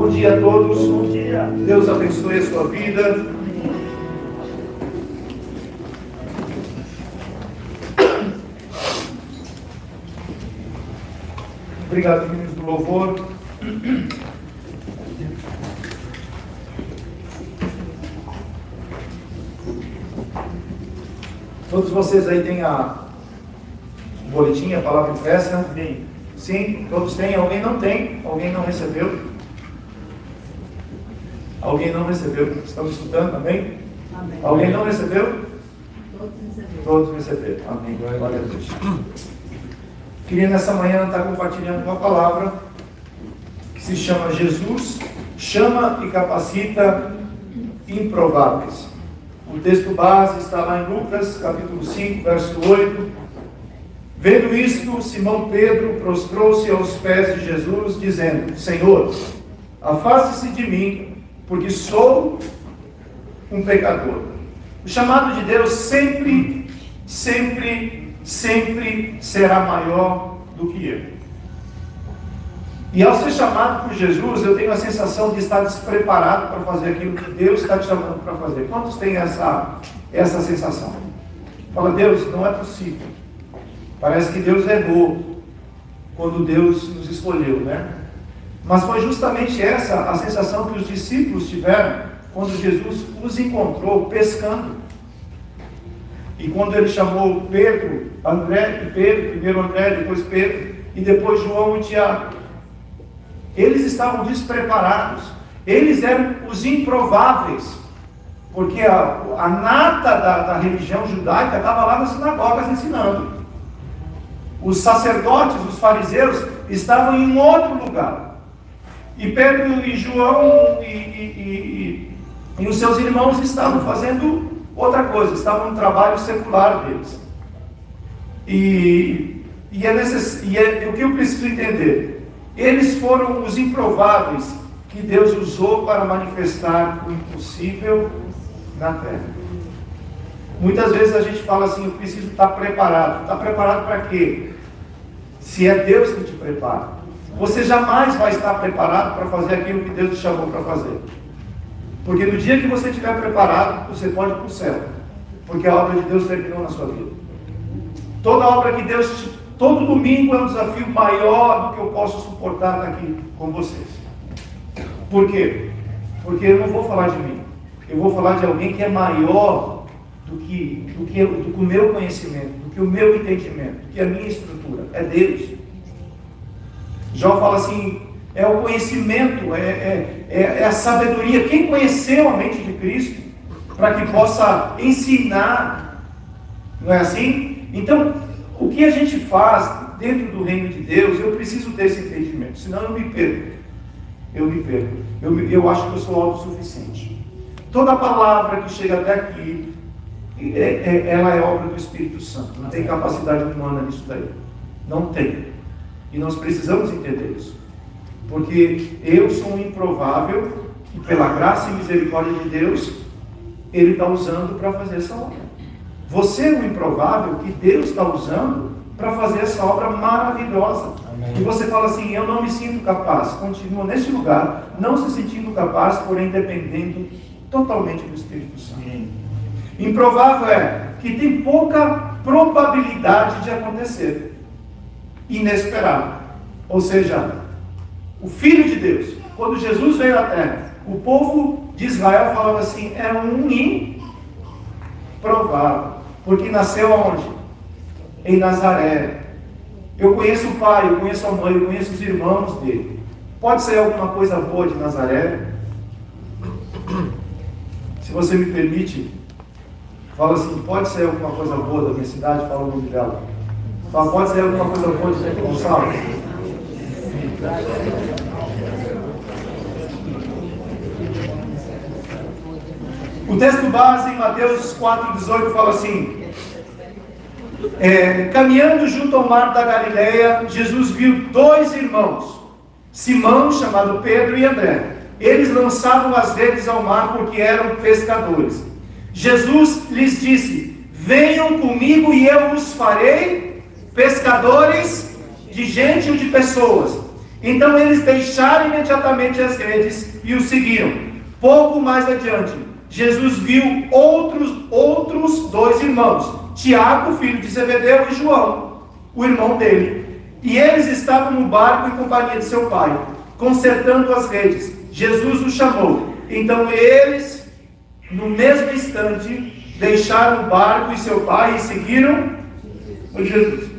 Bom dia a todos. Bom dia. Deus abençoe a sua vida. Obrigado, meninos do louvor. Todos vocês aí têm o boletim, a palavra impressa? Sim, todos têm. Alguém não tem? Alguém não recebeu? Alguém não recebeu? Estamos estudando, amém? Amém. Alguém não recebeu? Todos receberam. Todos receberam. Amém. Glória a Deus. Queria nessa manhã estar compartilhando uma palavra que se chama Jesus chama e capacita improváveis. O texto base está lá em Lucas, capítulo 5, verso 8. Vendo isto, Simão Pedro prostrou-se aos pés de Jesus, dizendo: Senhor, afaste-se de mim, porque sou um pecador. O chamado de Deus sempre será maior do que eu. E ao ser chamado por Jesus, eu tenho a sensação de estar despreparado para fazer aquilo que Deus está te chamando para fazer. Quantos têm essa sensação? Fala: Deus, não é possível. Parece que Deus errou quando Deus nos escolheu, né? Mas foi justamente essa a sensação que os discípulos tiveram quando Jesus os encontrou pescando. E quando ele chamou Pedro, primeiro André, depois Pedro, e depois João e Tiago, eles estavam despreparados. Eles eram os improváveis, porque a nata da religião judaica estava lá nas sinagogas ensinando. Os sacerdotes, os fariseus, estavam em outro lugar. E Pedro e João e os seus irmãos estavam fazendo outra coisa, estavam no trabalho secular deles. O que eu preciso entender? Eles foram os improváveis que Deus usou para manifestar o impossível na terra. Muitas vezes a gente fala assim: eu preciso estar preparado. Está preparado para quê? Se é Deus que te prepara. Você jamais vai estar preparado para fazer aquilo que Deus te chamou para fazer. Porque no dia que você estiver preparado, você pode ir para o céu. Porque a obra de Deus terminou na sua vida. Toda obra que Deus... Todo domingo é um desafio maior do que eu posso suportar aqui com vocês. Por quê? Porque eu não vou falar de mim. Eu vou falar de alguém que é maior do que o meu conhecimento, do que o meu entendimento, do que a minha estrutura. É Deus. Jó fala assim: é o conhecimento, é a sabedoria. Quem conheceu a mente de Cristo para que possa ensinar? Não é assim? Então, o que a gente faz dentro do reino de Deus, eu preciso ter esse entendimento, senão eu me perco. Eu acho que eu sou autossuficiente. Toda palavra que chega até aqui, ela é obra do Espírito Santo. Não tem capacidade humana nisso daí. Não tem. E nós precisamos entender isso. Porque eu sou um improvável, e pela graça e misericórdia de Deus, Ele está usando para fazer essa obra. Você é um improvável que Deus está usando para fazer essa obra maravilhosa. Amém. E você fala assim: eu não me sinto capaz. Continua neste lugar, não se sentindo capaz, porém dependendo totalmente do Espírito Santo. Amém. Improvável é que tem pouca probabilidade de acontecer. Inesperado. Ou seja, o Filho de Deus, quando Jesus veio à terra, o povo de Israel falava assim: é um improvável. Porque nasceu aonde? Em Nazaré. Eu conheço o pai, eu conheço a mãe, eu conheço os irmãos dele. Pode ser alguma coisa boa de Nazaré? Se você me permite, fala assim: pode ser alguma coisa boa da minha cidade? Fala o nome dela. Fala: pode ser alguma coisa boa de Santo Gonçalo? O texto base em Mateus 4,18 fala assim: caminhando junto ao mar da Galileia, Jesus viu dois irmãos, Simão, chamado Pedro, e André. Eles lançavam as redes ao mar porque eram pescadores. Jesus lhes disse: venham comigo e eu os farei pescadores de gente ou de pessoas. Então eles deixaram imediatamente as redes e o seguiram. Pouco mais adiante, Jesus viu outros dois irmãos, Tiago, filho de Zebedeu, e João, o irmão dele. E eles estavam no barco em companhia de seu pai, consertando as redes. Jesus os chamou. Então eles, no mesmo instante, deixaram o barco e seu pai e seguiram o Jesus.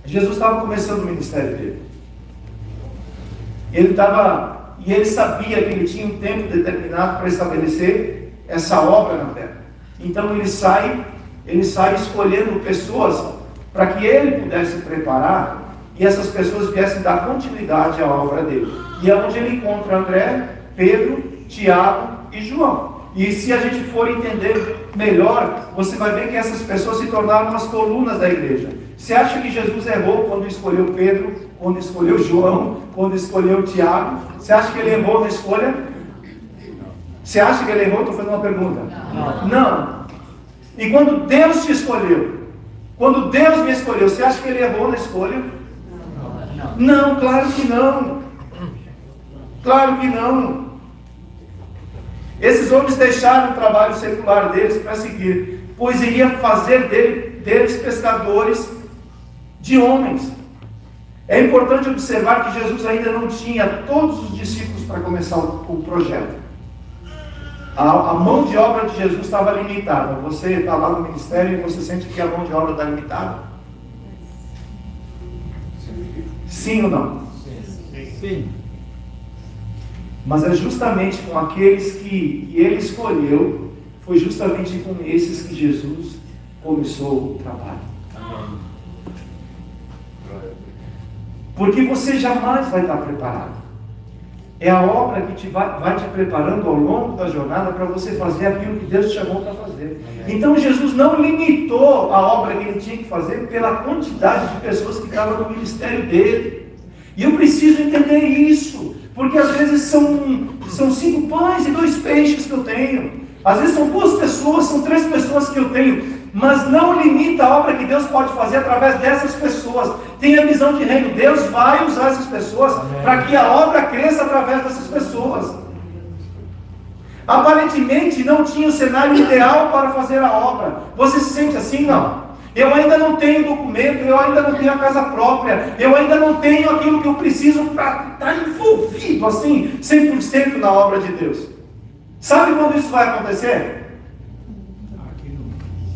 Jesus estava começando o ministério dele. E ele sabia que ele tinha um tempo determinado para estabelecer essa obra na terra. Então ele sai escolhendo pessoas para que ele pudesse preparar e essas pessoas viessem dar continuidade à obra dele. E é onde ele encontra André, Pedro, Tiago e João. E se a gente for entender melhor, você vai ver que essas pessoas se tornaram as colunas da igreja. Você acha que Jesus errou quando escolheu Pedro, quando escolheu João, quando escolheu Tiago? Você acha que ele errou na escolha? Você acha que ele errou? Estou fazendo uma pergunta. Não. E quando Deus te escolheu, quando Deus me escolheu, você acha que ele errou na escolha? Não, claro que não. Claro que não. Esses homens deixaram o trabalho secular deles para seguir, pois iria fazer deles pescadores de homens. É importante observar que Jesus ainda não tinha todos os discípulos para começar o projeto. A mão de obra de Jesus estava limitada. Você está lá no ministério e você sente que a mão de obra está limitada? Sim ou não? Sim. Mas é justamente com aqueles que ele escolheu, foi justamente com esses que Jesus começou o trabalho. Porque você jamais vai estar preparado. É a obra que vai te preparando ao longo da jornada para você fazer aquilo que Deus te chamou para fazer. Então Jesus não limitou a obra que ele tinha que fazer pela quantidade de pessoas que estavam no ministério dele. E eu preciso entender isso, porque às vezes são 5 pães e 2 peixes que eu tenho. Às vezes são 2 pessoas, são 3 pessoas que eu tenho. Mas não limita a obra que Deus pode fazer através dessas pessoas. Tenha visão de reino. Deus vai usar essas pessoas para que a obra cresça através dessas pessoas. Aparentemente não tinha o cenário ideal para fazer a obra. Você se sente assim? Não. Eu ainda não tenho documento, eu ainda não tenho a casa própria, eu ainda não tenho aquilo que eu preciso para estar envolvido assim, 100% na obra de Deus. Sabe quando isso vai acontecer?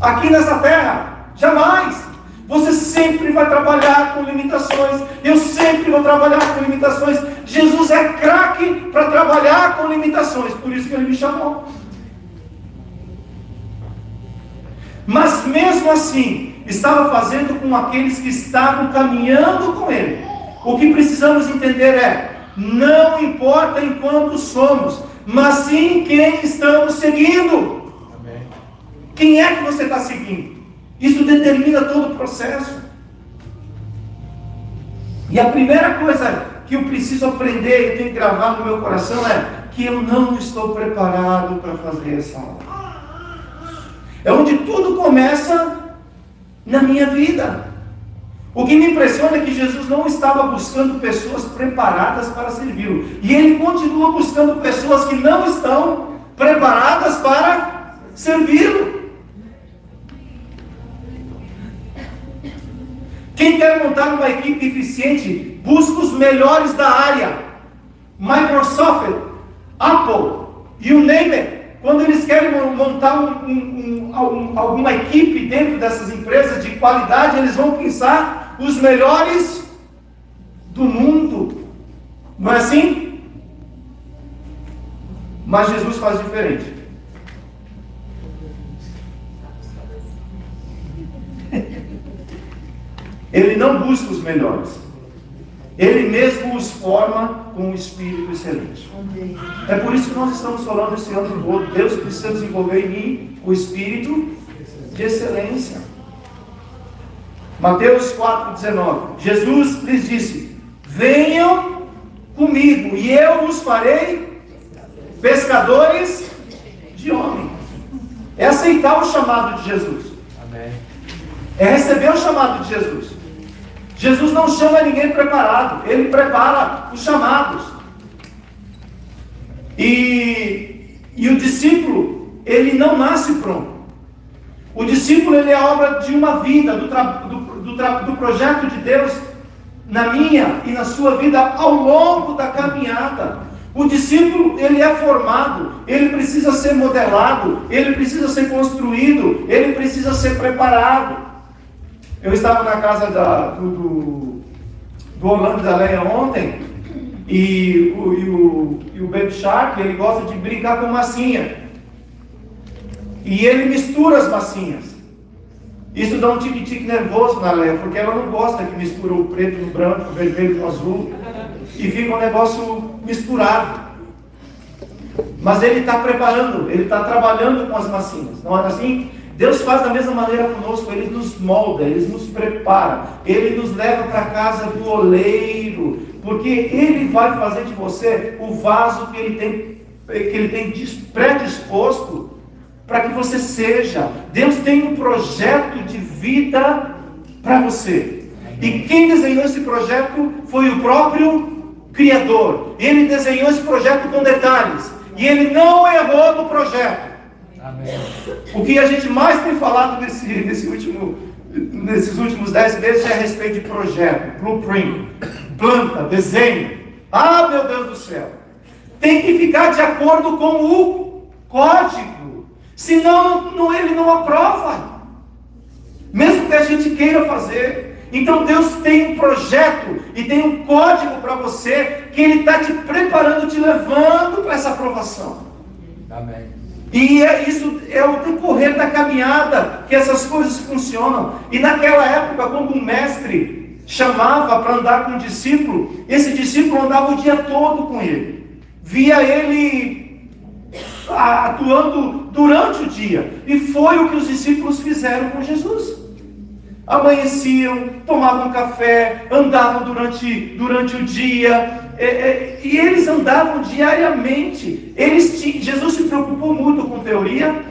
Aqui nessa terra, jamais. Você sempre vai trabalhar com limitações. Eu sempre vou trabalhar com limitações. Jesus é craque para trabalhar com limitações. Por isso que ele me chamou. Mas mesmo assim, estava fazendo com aqueles que estavam caminhando com ele. O que precisamos entender é: não importa em quantos somos, mas sim quem estamos seguindo. Quem é que você está seguindo? Isso determina todo o processo. E a primeira coisa que eu preciso aprender e tenho que gravar no meu coração é que eu não estou preparado para fazer essa obra. É onde tudo começa na minha vida. O que me impressiona é que Jesus não estava buscando pessoas preparadas para servi-lo. E ele continua buscando pessoas que não estão preparadas para servi-lo. Quem quer montar uma equipe eficiente, busca os melhores da área. Microsoft, Apple, you name it. Quando eles querem montar alguma equipe dentro dessas empresas de qualidade, eles vão pensar os melhores do mundo. Não é assim? Mas Jesus faz diferente. Ele não busca os melhores. Ele mesmo os forma com um espírito excelente. É por isso que nós estamos falando esse ano todo. Deus precisa desenvolver em mim o espírito de excelência. Mateus 4,19. Jesus lhes disse: venham comigo e eu os farei pescadores de homens. É aceitar o chamado de Jesus. Amém. É receber o chamado de Jesus. Jesus não chama ninguém preparado, Ele prepara os chamados. E o discípulo, ele não nasce pronto. O discípulo, ele é obra de uma vida, do projeto de Deus na minha e na sua vida ao longo da caminhada. O discípulo, ele é formado, ele precisa ser modelado, ele precisa ser construído, ele precisa ser preparado. Eu estava na casa do Orlando da Leia ontem, e o Baby Shark, ele gosta de brincar com massinha. E ele mistura as massinhas. Isso dá um tique-tique nervoso na Leia, porque ela não gosta que mistura o preto no branco, o vermelho no azul, e fica um negócio misturado. Mas ele está preparando, ele está trabalhando com as massinhas, não é assim? Deus faz da mesma maneira conosco, Ele nos molda, Ele nos prepara, Ele nos leva para a casa do oleiro, porque Ele vai fazer de você o vaso que Ele tem predisposto para que você seja. Deus tem um projeto de vida para você. E quem desenhou esse projeto foi o próprio Criador. Ele desenhou esse projeto com detalhes. E Ele não errou no projeto. Amém. O que a gente mais tem falado nesses últimos 10 meses é a respeito de projeto, blueprint, planta, desenho. Ah, meu Deus do céu! Tem que ficar de acordo com o código. Senão ele não aprova. Mesmo que a gente queira fazer. Então Deus tem um projeto e tem um código para você, que Ele está te preparando, te levando para essa aprovação. Amém. E isso é o decorrer da caminhada que essas coisas funcionam. E naquela época, quando um mestre chamava para andar com um discípulo, esse discípulo andava o dia todo com ele. Via ele atuando durante o dia. E foi o que os discípulos fizeram com Jesus. Amanheciam, tomavam café, andavam durante o dia, e eles andavam diariamente. Jesus se preocupou muito com teoria,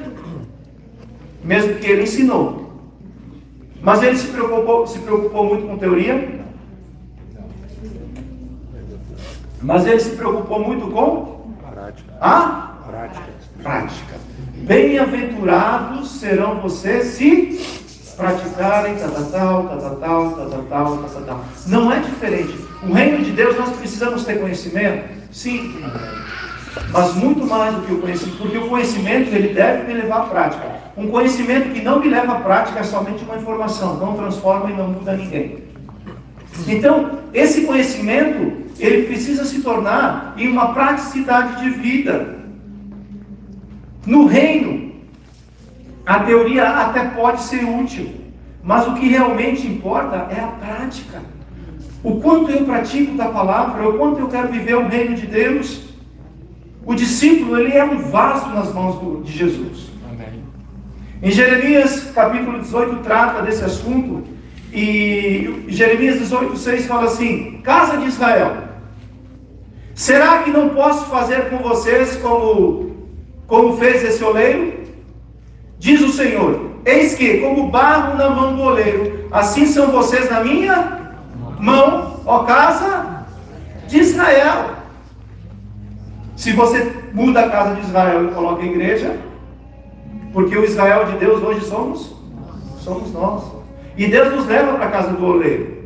mesmo que Ele ensinou. Mas Ele se preocupou muito com teoria. Mas Ele se preocupou muito com prática. Bem-aventurados serão vocês se praticarem tal. Não é diferente. O reino de Deus, nós precisamos ter conhecimento? Sim. Mas muito mais do que o conhecimento, porque o conhecimento, ele deve me levar à prática. Um conhecimento que não me leva à prática é somente uma informação, não transforma e não muda ninguém. Então, esse conhecimento, ele precisa se tornar em uma praticidade de vida. No reino, a teoria até pode ser útil, mas o que realmente importa é a prática. O quanto eu pratico da palavra, o quanto eu quero viver o reino de Deus. O discípulo, ele é um vaso nas mãos de Jesus. Amém. Em Jeremias capítulo 18 trata desse assunto, e Jeremias 18:6 fala assim: casa de Israel, será que não posso fazer com vocês como fez esse oleiro? Diz o Senhor: eis que, como barro na mão do oleiro, assim são vocês na minha mão, ó casa de Israel. Se você muda a casa de Israel e coloca a igreja, porque o Israel de Deus hoje somos nós. E Deus nos leva para a casa do oleiro.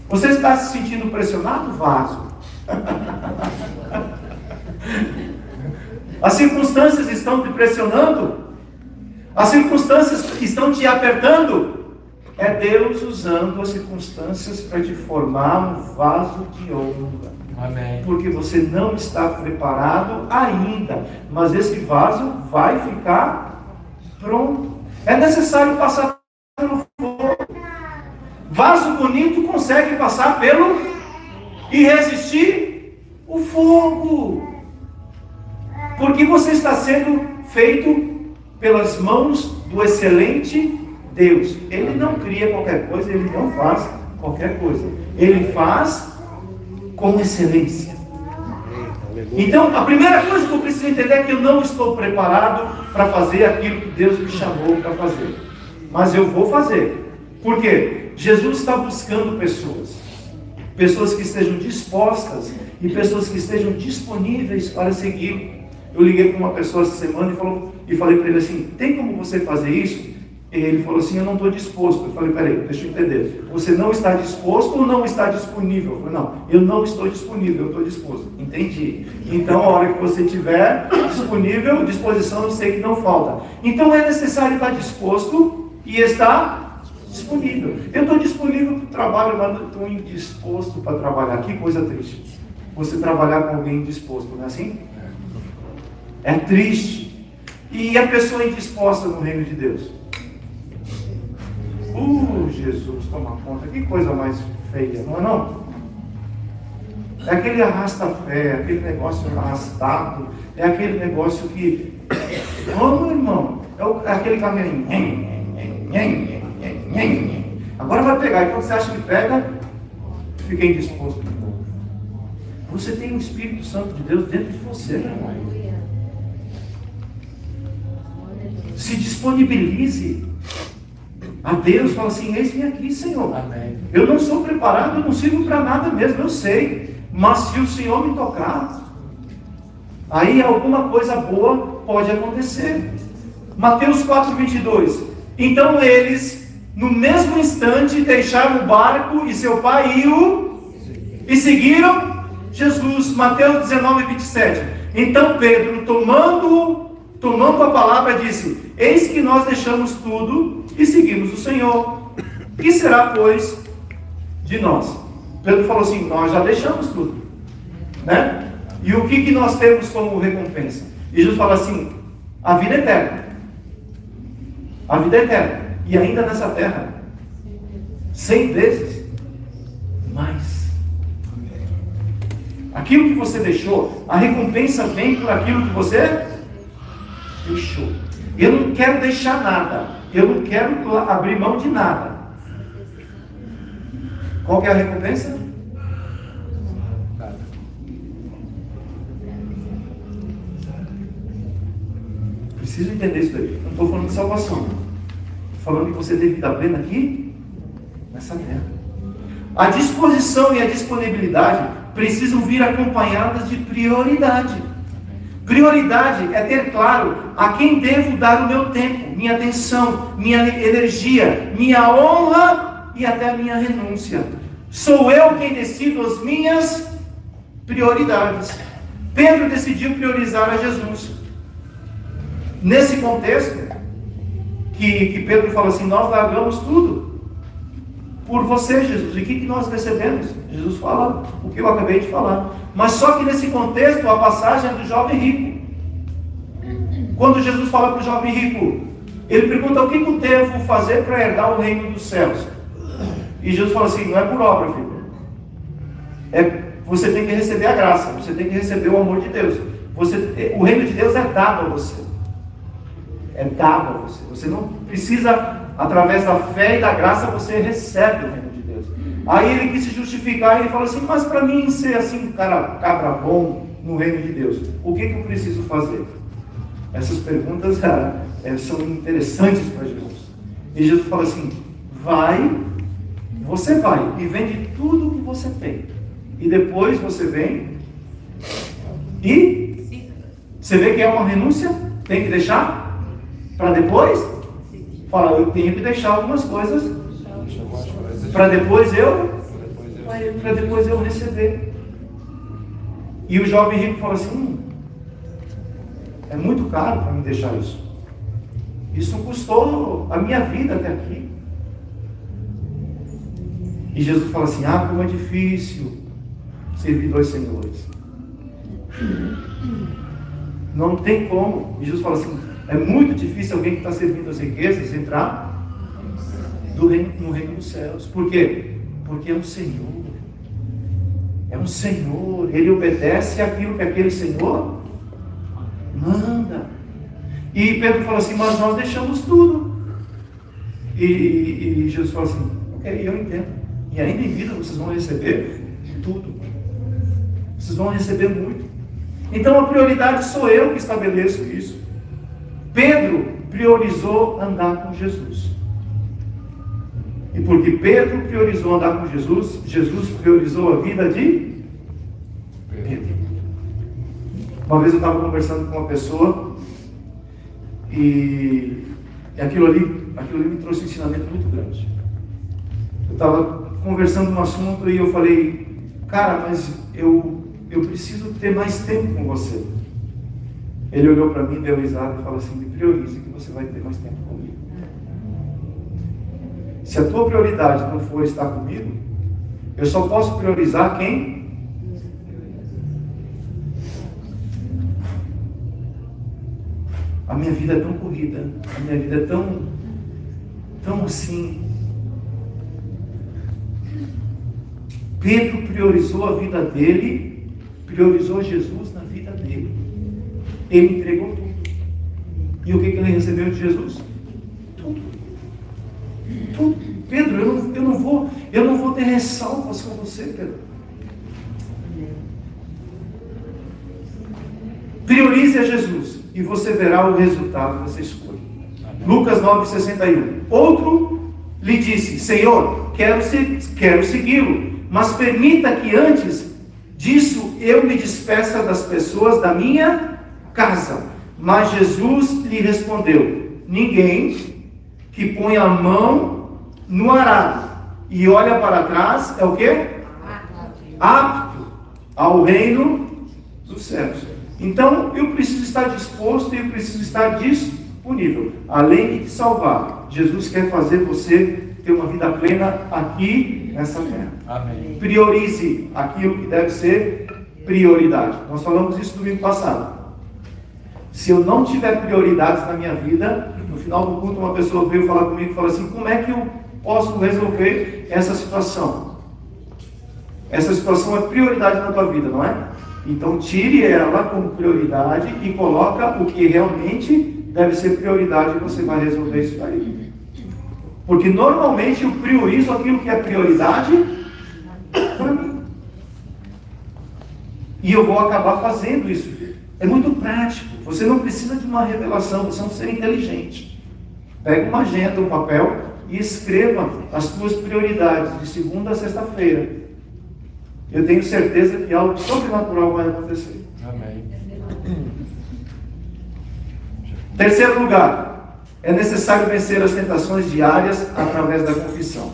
Você está se sentindo pressionado, vaso? As circunstâncias estão te pressionando? As circunstâncias estão te apertando? É Deus usando as circunstâncias para te formar um vaso de honra. Amém. Porque você não está preparado ainda, mas esse vaso vai ficar pronto. É necessário passar pelo fogo. Vaso bonito consegue passar pelo e resistir o fogo. Porque você está sendo feito pelas mãos do excelente Deus. Ele não cria qualquer coisa, Ele não faz qualquer coisa. Ele faz com excelência. Então, a primeira coisa que eu preciso entender é que eu não estou preparado para fazer aquilo que Deus me chamou para fazer. Mas eu vou fazer. Por quê? Jesus está buscando pessoas. Pessoas que estejam dispostas e pessoas que estejam disponíveis para seguir. Eu liguei para uma pessoa essa semana e falei para ele assim: tem como você fazer isso? Ele falou assim: eu não estou disposto. Eu falei: peraí, deixa eu entender. Você não está disposto ou não está disponível? Eu falei: não, eu não estou disponível, eu estou disposto. Entendi. Então, a hora que você estiver disponível, disposição, eu sei que não falta. Então, é necessário estar disposto e estar disponível. Eu estou disponível para o trabalho, mas não estou indisposto para trabalhar. Que coisa triste. Você trabalhar com alguém indisposto, não é assim? É triste. E a pessoa indisposta no reino de Deus? Jesus, toma conta. Que coisa mais feia, não é não? É aquele arrasta-pé, é aquele negócio arrastado, é aquele negócio que... Ô, meu irmão, é aquele caminho... Agora vai pegar, e quando você acha que pega, fica indisposto de novo. Você tem o Espírito Santo de Deus dentro de você, meu irmão. Se disponibilize a Deus, fala assim: eis-me aqui, Senhor. Amém. Eu não sou preparado, eu não sirvo para nada mesmo, eu sei. Mas se o Senhor me tocar, aí alguma coisa boa pode acontecer. Mateus 4:22. Então eles, no mesmo instante, deixaram o barco e seu pai e seguiram Jesus. Mateus 19:27. Então Pedro, tomando a palavra, disse: eis que nós deixamos tudo e seguimos o Senhor. Que será, pois, de nós? Pedro falou assim: nós já deixamos tudo, né? E o que nós temos como recompensa? E Jesus fala assim: a vida eterna. A vida eterna. E ainda nessa terra, 100 vezes mais. Aquilo que você deixou, a recompensa vem por aquilo que você deixou. Eu não quero deixar nada. Eu não quero abrir mão de nada. Qual que é a recompensa? Preciso entender isso daí. Não estou falando de salvação. Estou falando que você tem vida plena aqui, nessa terra. A disposição e a disponibilidade precisam vir acompanhadas de prioridade. Prioridade é ter claro a quem devo dar o meu tempo, minha atenção, minha energia, minha honra e até a minha renúncia. Sou eu quem decido as minhas prioridades. Pedro decidiu priorizar a Jesus. Nesse contexto, que Pedro fala assim: nós largamos tudo por você, Jesus. E o que nós recebemos? Jesus fala o que eu acabei de falar. Mas só que nesse contexto, a passagem é do jovem rico. Quando Jesus fala para o jovem rico, ele pergunta: o que eu devo fazer para herdar o reino dos céus? E Jesus fala assim: não é por obra, filho. Você tem que receber a graça, você tem que receber o amor de Deus. O reino de Deus é dado a você. É dado a você. Você não precisa, através da fé e da graça, você recebe o reino de Deus. Aí ele quis se justificar e ele falou assim: mas para mim ser assim, cabra bom no reino de Deus, o que eu preciso fazer? Essas perguntas são interessantes para Jesus. E Jesus fala assim: você vai e vende tudo o que você tem. E depois você vem e você vê que é uma renúncia, tem que deixar para depois. Fala: eu tenho que deixar algumas coisas para depois eu receber. E o jovem rico fala assim: é muito caro para me deixar isso. Isso custou a minha vida até aqui. E Jesus fala assim: como é difícil servir dois senhores. Não tem como. E Jesus fala assim: é muito difícil alguém que está servindo as riquezas entrar no reino dos céus. Por quê? Porque é um Senhor. É um Senhor. Ele obedece àquilo que aquele Senhor manda. E Pedro fala assim: mas nós deixamos tudo. E Jesus fala assim: ok, eu entendo. E ainda em vida vocês vão receber tudo. Vocês vão receber muito. Então a prioridade sou eu que estabeleço isso. Pedro priorizou andar com Jesus. E porque Pedro priorizou andar com Jesus, Jesus priorizou a vida de Pedro. Uma vez eu estava conversando com uma pessoa e aquilo ali me trouxe um ensinamento muito grande. Eu estava conversando um assunto e eu falei, cara, mas eu preciso ter mais tempo com você. Ele olhou para mim, deu risada e falou assim, me priorize que você vai ter mais tempo comigo. Se a tua prioridade não for estar comigo, eu só posso priorizar quem? A minha vida é tão corrida, a minha vida é tão assim. Pedro priorizou a vida dele, priorizou Jesus na vida dele. Ele entregou tudo. E o que ele recebeu de Jesus? Tudo. Tudo. Pedro, eu não vou ter ressalvas com você, Pedro. Priorize a Jesus e você verá o resultado dessa escolha. Lucas 9,61. Outro lhe disse, Senhor, quero segui-lo, mas permita que antes disso eu me despeça das pessoas da minha casa. Mas Jesus lhe respondeu, ninguém que põe a mão no arado e olha para trás é o quê? Apto ao reino dos céus. Então eu preciso estar disposto e eu preciso estar disponível. Além de te salvar, Jesus quer fazer você ter uma vida plena aqui nessa terra. Amém. Priorize aquilo que deve ser prioridade. Nós falamos isso domingo passado. Se eu não tiver prioridades na minha vida, no final do culto uma pessoa veio falar comigo e falou assim, como é que eu posso resolver essa situação? Essa situação é prioridade na tua vida, não é? Então tire ela como prioridade e coloca o que realmente deve ser prioridade e você vai resolver isso daí. Porque normalmente eu priorizo aquilo que é prioridade para mim. E eu vou acabar fazendo isso. É muito prático. Você não precisa de uma revelação, você é um ser inteligente. Pega uma agenda, um papel e escreva as suas prioridades de segunda a sexta-feira. Eu tenho certeza que algo sobrenatural vai acontecer. Amém. Terceiro lugar, é necessário vencer as tentações diárias através da confissão.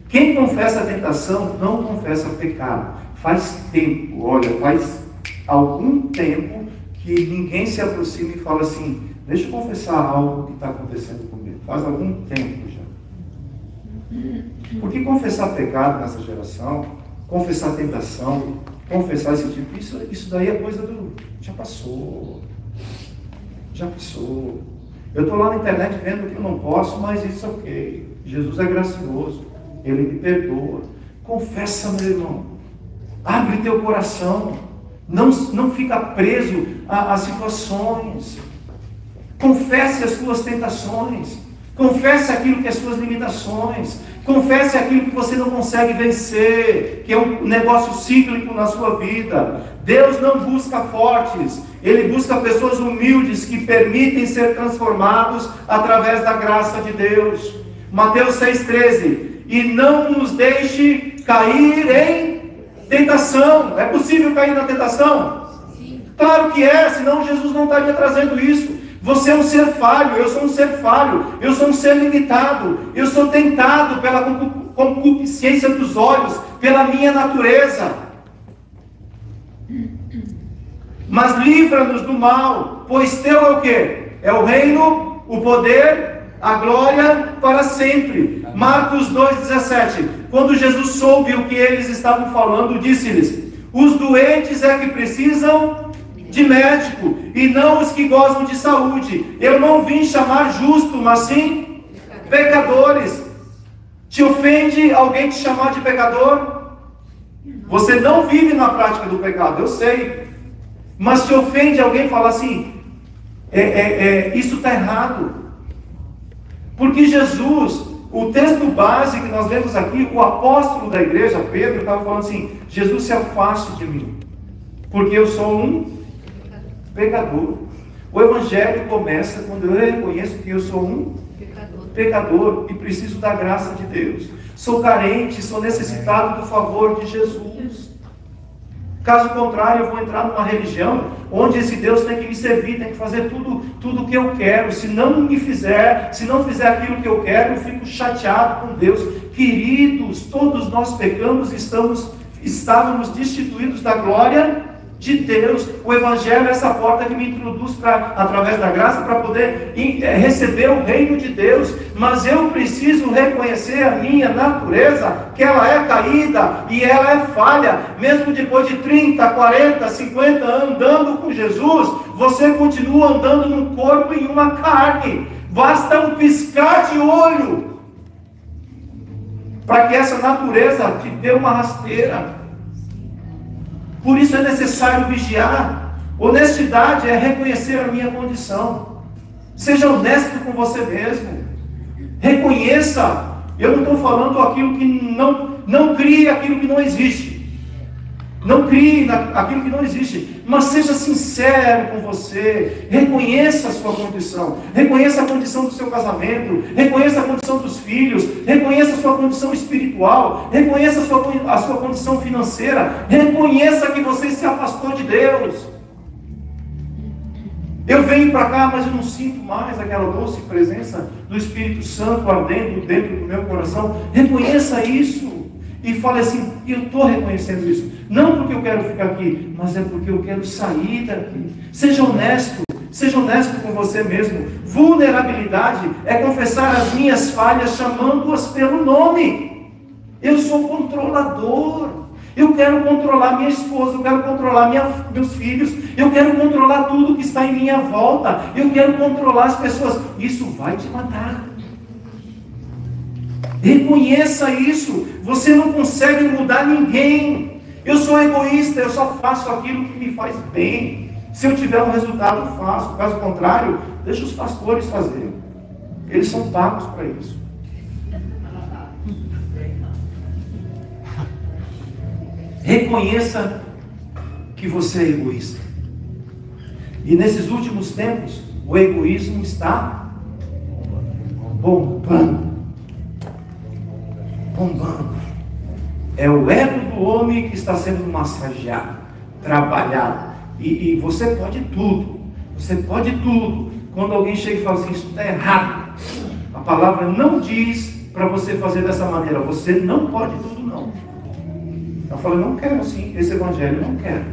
Quem confessa a tentação não confessa pecado. Faz tempo, olha, faz algum tempo que ninguém se aproxima e fala assim, deixa eu confessar algo que está acontecendo comigo. Faz algum tempo já. Porque confessar pecado nessa geração, confessar tentação, confessar esse tipo, isso daí é coisa do... Já passou. Eu estou lá na internet vendo que eu não posso, mas isso é ok. Jesus é gracioso, Ele me perdoa. Confessa, meu irmão. Abre teu coração. Não fica preso a situações. Confesse as suas tentações. Confesse aquilo que é as suas limitações. Confesse aquilo que você não consegue vencer, que é um negócio cíclico na sua vida. Deus não busca fortes, Ele busca pessoas humildes que permitem ser transformados através da graça de Deus. Mateus 6,13. E não nos deixe cair em tentação. É possível cair na tentação? Sim. Claro que é, senão Jesus não estaria trazendo isso. Você é um ser falho, eu sou um ser falho, eu sou um ser limitado, eu sou tentado pela concupiscência dos olhos, pela minha natureza. Mas livra-nos do mal, pois teu é o quê? É o reino, o poder, a glória para sempre. Amém. Marcos 2,17. Quando Jesus soube o que eles estavam falando, disse-lhes, os doentes é que precisam de médico, e não os que gozam de saúde. Eu não vim chamar justo, mas sim pecadores. Te ofende alguém te chamar de pecador? Você não vive na prática do pecado, eu sei. Mas te ofende alguém falar assim, isso está errado. Porque Jesus, o texto base que nós lemos aqui, o apóstolo da igreja, Pedro, estava falando assim, Jesus, se afaste de mim, porque eu sou um pecador. O evangelho começa quando eu reconheço que eu sou um pecador e preciso da graça de Deus. sou carente, sou necessitado do favor de Jesus. Caso contrário, eu vou entrar numa religião onde esse Deus tem que me servir, tem que fazer tudo o que eu quero. Se não fizer aquilo que eu quero, eu fico chateado com Deus. Queridos, todos nós pecamos, estávamos destituídos da glória de Deus. O Evangelho é essa porta que me introduz através da graça para poder receber o reino de Deus. Mas eu preciso reconhecer a minha natureza, que ela é caída e ela é falha. Mesmo depois de 30, 40, 50 anos andando com Jesus, você continua andando num corpo e em uma carne. Basta um piscar de olho para que essa natureza te dê uma rasteira. Por isso é necessário vigiar. Honestidade é reconhecer a minha condição. Seja honesto com você mesmo. Reconheça. Eu não estou falando aquilo que não crie aquilo que não existe. Não crie aquilo que não existe. Mas seja sincero com você. Reconheça a sua condição. Reconheça a condição do seu casamento. Reconheça a condição dos filhos. Reconheça a sua condição espiritual. Reconheça a sua condição financeira. Reconheça que você se afastou de Deus. Eu venho para cá, mas eu não sinto mais aquela doce presença do Espírito Santo ardendo dentro do meu coração. Reconheça isso. E fale assim, eu estou reconhecendo isso. Não porque eu quero ficar aqui, mas é porque eu quero sair daqui. Seja honesto com você mesmo. Vulnerabilidade é confessar as minhas falhas, chamando-as pelo nome. Eu sou controlador. Eu quero controlar minha esposa, eu quero controlar meus filhos, eu quero controlar tudo que está em minha volta, eu quero controlar as pessoas. Isso vai te matar. Reconheça isso. Você não consegue mudar ninguém. Eu sou egoísta, eu só faço aquilo que me faz bem. Se eu tiver um resultado, faço. Caso contrário, deixa os pastores fazerem. Eles são pagos para isso. Reconheça que você é egoísta. E nesses últimos tempos, o egoísmo está bombando. É o ego do homem que está sendo massageado, trabalhado. E você pode tudo. Você pode tudo. Quando alguém chega e fala assim, isso está errado. A palavra não diz para você fazer dessa maneira. Você não pode tudo, não. Eu falo, não quero assim, esse evangelho não quero.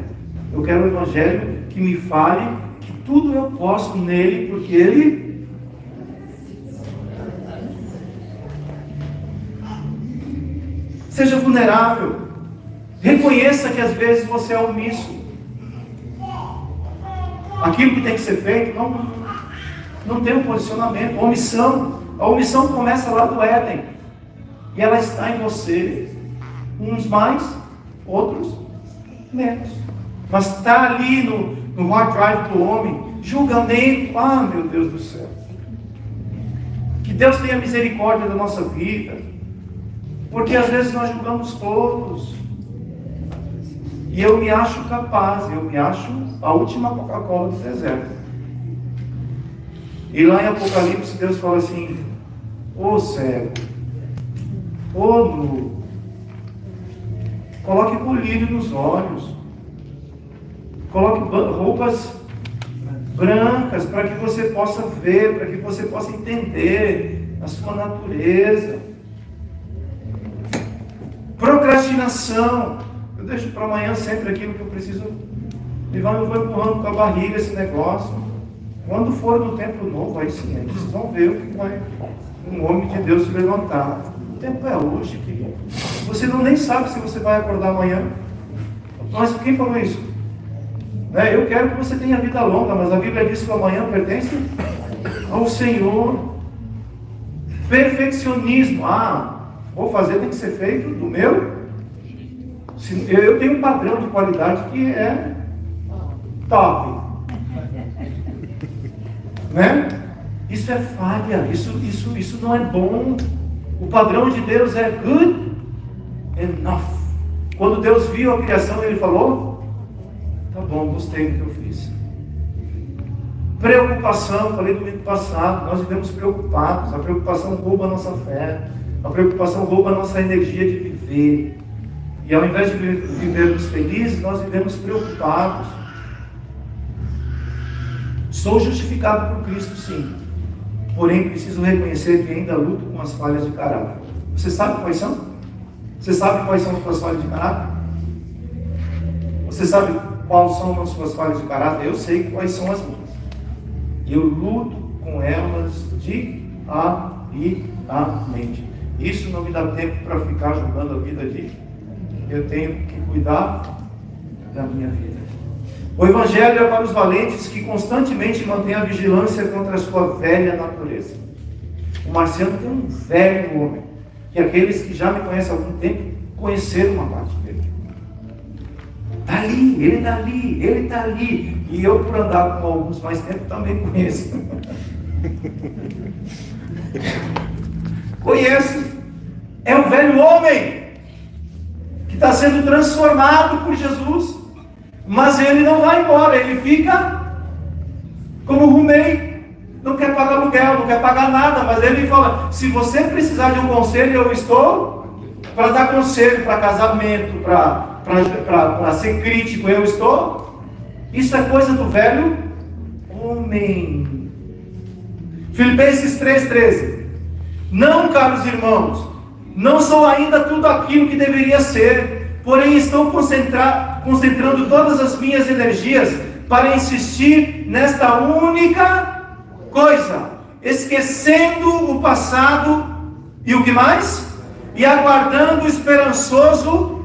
Eu quero um evangelho que me fale que tudo eu posso nele, porque ele... Seja vulnerável. Reconheça que às vezes você é omisso. Aquilo que tem que ser feito não tem um posicionamento. A omissão começa lá do Éden. E ela está em você. Uns mais, outros menos. Mas está ali no hard drive do homem. Julgamento. Ah, meu Deus do céu. Que Deus tenha misericórdia da nossa vida. Porque às vezes nós julgamos todos. E eu me acho capaz, eu me acho a última Coca-Cola do deserto. E lá em Apocalipse Deus fala assim, ô cego, ô nu, coloque colírio nos olhos, coloque roupas brancas para que você possa ver, para que você possa entender a sua natureza. Procrastinação. Eu deixo para amanhã sempre aquilo que eu preciso. E eu vou empurrando com a barriga esse negócio. Quando for no tempo novo, aí sim, aí vocês vão ver o que vai um homem de Deus se levantar. O tempo é hoje, querido. Você nem sabe se você vai acordar amanhã. Mas quem falou isso? Eu quero que você tenha vida longa, mas a Bíblia diz que o amanhã pertence ao Senhor. Perfeccionismo. Vou fazer, tem que ser feito do meu. Eu tenho um padrão de qualidade que é top. Né? Isso é falha, isso não é bom. O padrão de Deus é good enough. Quando Deus viu a criação, Ele falou, tá bom, gostei do que eu fiz. Preocupação, falei domingo passado, nós vivemos preocupados. A preocupação rouba a nossa fé. A preocupação rouba a nossa energia de viver. E ao invés de vivermos felizes, nós vivemos preocupados. Sou justificado por Cristo, sim. Porém, preciso reconhecer que ainda luto com as falhas de caráter. Você sabe quais são? Você sabe quais são as suas falhas de caráter? Você sabe quais são as suas falhas de caráter? Eu sei quais são as minhas. E eu luto com elas diariamente. Isso não me dá tempo para ficar julgando a vida de... Eu tenho que cuidar da minha vida. O Evangelho é para os valentes que constantemente mantêm a vigilância contra a sua velha natureza. O Marciano tem um velho homem, que aqueles que já me conhecem há algum tempo conheceram uma parte dele. Está ali, ele está ali, ele está ali. E eu, por andar com alguns mais tempo, também conheço. Conheço. É o velho homem que está sendo transformado por Jesus. Mas ele não vai embora, ele fica como rumei, não quer pagar aluguel, não quer pagar nada, mas ele fala, se você precisar de um conselho, eu estou para dar conselho, para casamento, para ser crítico, eu estou. Isso é coisa do velho homem. Filipenses 3,13. Não, caros irmãos, não sou ainda tudo aquilo que deveria ser, porém estou concentrando todas as minhas energias para insistir nesta única coisa, esquecendo o passado e o que mais? E aguardando esperançoso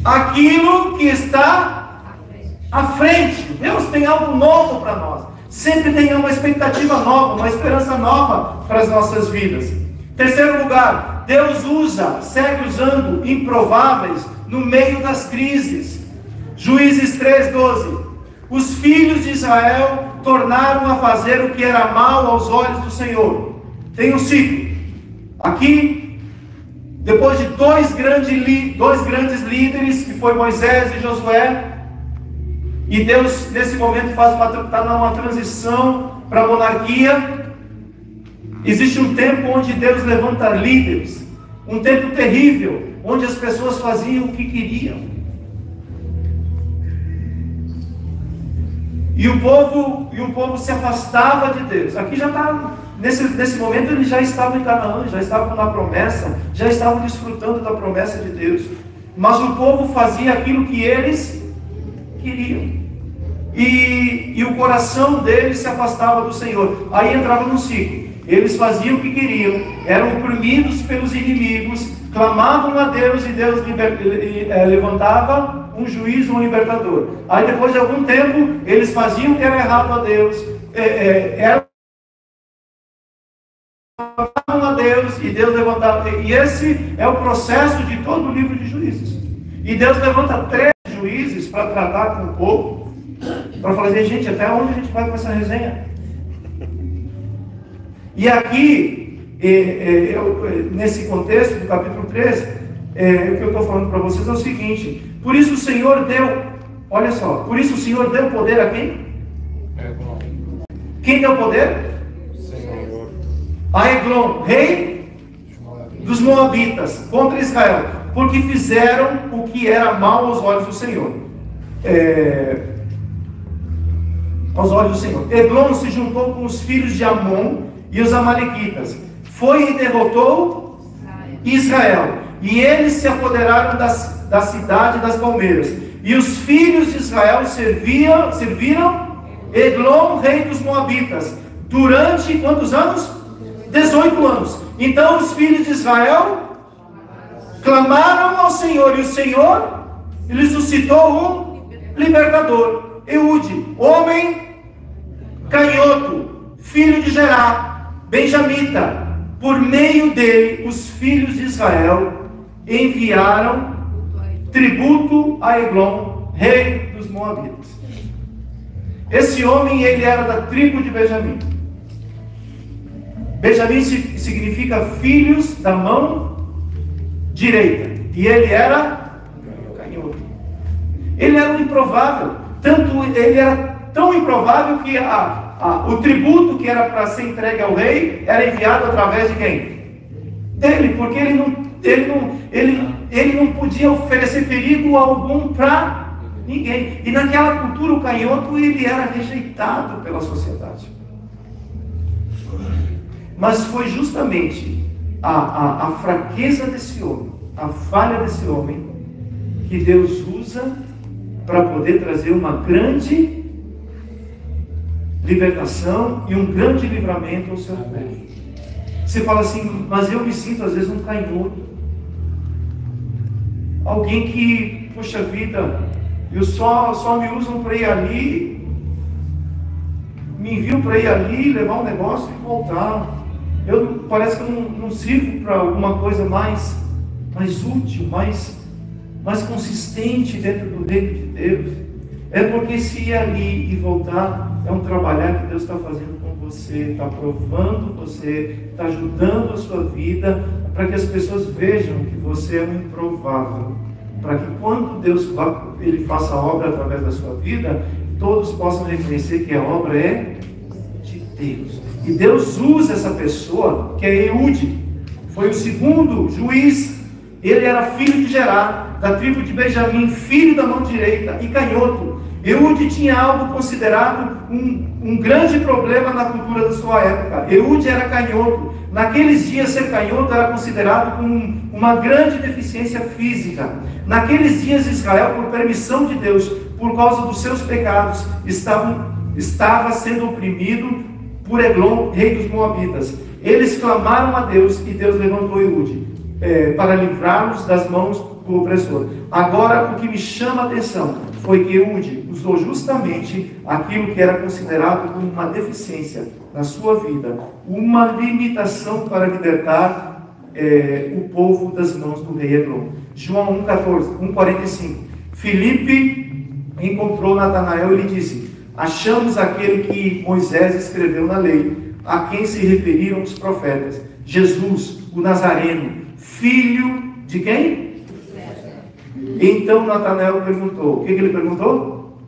aquilo que está à frente. Deus tem algo novo para nós. Sempre tem uma expectativa nova, uma esperança nova para as nossas vidas. Terceiro lugar, Deus segue usando improváveis no meio das crises. Juízes 3:12. Os filhos de Israel tornaram a fazer o que era mal aos olhos do Senhor. Tem um ciclo. Aqui, depois de dois grandes líderes, que foi Moisés e Josué, e Deus nesse momento está numa transição para a monarquia. Existe um tempo onde Deus levanta líderes, um tempo terrível, onde as pessoas faziam o que queriam. E o povo se afastava de Deus. Aqui já está, nesse momento eles já estavam em Canaã, já estavam na promessa, já estavam desfrutando da promessa de Deus. Mas o povo fazia aquilo que eles queriam. E o coração deles se afastava do Senhor. Aí entrava no ciclo. Eles faziam o que queriam, eram oprimidos pelos inimigos, clamavam a Deus e Deus levantava um juiz, um libertador. Aí depois de algum tempo, eles faziam o que era errado a Deus, clamavam a Deus e Deus levantava. E esse é o processo de todo o livro de Juízes. E Deus levanta 3 juízes para tratar com o povo, para falar assim, gente, até onde a gente vai com essa resenha? E aqui, nesse contexto do capítulo 3, o que eu estou falando para vocês é o seguinte: por isso o Senhor deu, olha só, por isso o Senhor deu poder a quem? Quem deu poder? Senhor. A Eglon, rei dos Moabitas, contra Israel, porque fizeram o que era mal aos olhos do Senhor. Aos olhos do Senhor. Eglon se juntou com os filhos de Amon e os amalequitas, foi e derrotou Israel, e eles se apoderaram da cidade das palmeiras, e os filhos de Israel serviram Eglon, rei dos Moabitas, durante quantos anos? 18 anos. Então os filhos de Israel clamaram ao Senhor, e o Senhor lhes suscitou um libertador, Eude, homem canhoto, filho de Gerá, benjamita. Por meio dele, os filhos de Israel enviaram tributo a Eglon, rei dos Moabitas. Esse homem, ele era da tribo de Benjamim. Benjamim significa filhos da mão direita, e ele era canhoto. Ele era um improvável, ele era tão improvável que o tributo que era para ser entregue ao rei era enviado através de quem? dele, porque ele não podia oferecer perigo algum para ninguém. E naquela cultura o canhoto ele era rejeitado pela sociedade. Mas foi justamente a fraqueza desse homem, a falha desse homem, que Deus usa para poder trazer uma grande libertação e um grande livramento ao seu povo. Você fala assim, mas eu me sinto às vezes um canhoto. Alguém que, poxa vida, eu só me usam para ir ali, me enviam para ir ali, levar um negócio e voltar. Parece que eu não sirvo para alguma coisa mais útil, mais consistente dentro do reino de Deus. É porque se ir ali e voltar, é um trabalhar que Deus está fazendo com você, está provando você, está ajudando a sua vida, para que as pessoas vejam que você é um improvável, para que quando Deus ele faça a obra através da sua vida, todos possam reconhecer que a obra é de Deus. E Deus usa essa pessoa, que é Eude, foi o segundo juiz. Ele era filho de Gerá, da tribo de Benjamim, filho da mão direita e canhoto. Eude tinha algo considerado um grande problema na cultura da sua época. Eude era canhoto. Naqueles dias, ser canhoto era considerado como uma grande deficiência física. Naqueles dias, Israel, por permissão de Deus, por causa dos seus pecados, estava sendo oprimido por Eglon, rei dos Moabitas. Eles clamaram a Deus e Deus levantou Eude para livrá-los das mãos do opressor. Agora, o que me chama a atenção foi que Eude usou justamente aquilo que era considerado como uma deficiência na sua vida, uma limitação para libertar o povo das mãos do rei Eglon. João 1,45. Filipe encontrou Natanael e lhe disse: achamos aquele que Moisés escreveu na lei, a quem se referiram os profetas, Jesus, o Nazareno, filho de quem? Então Natanael perguntou. O que ele perguntou?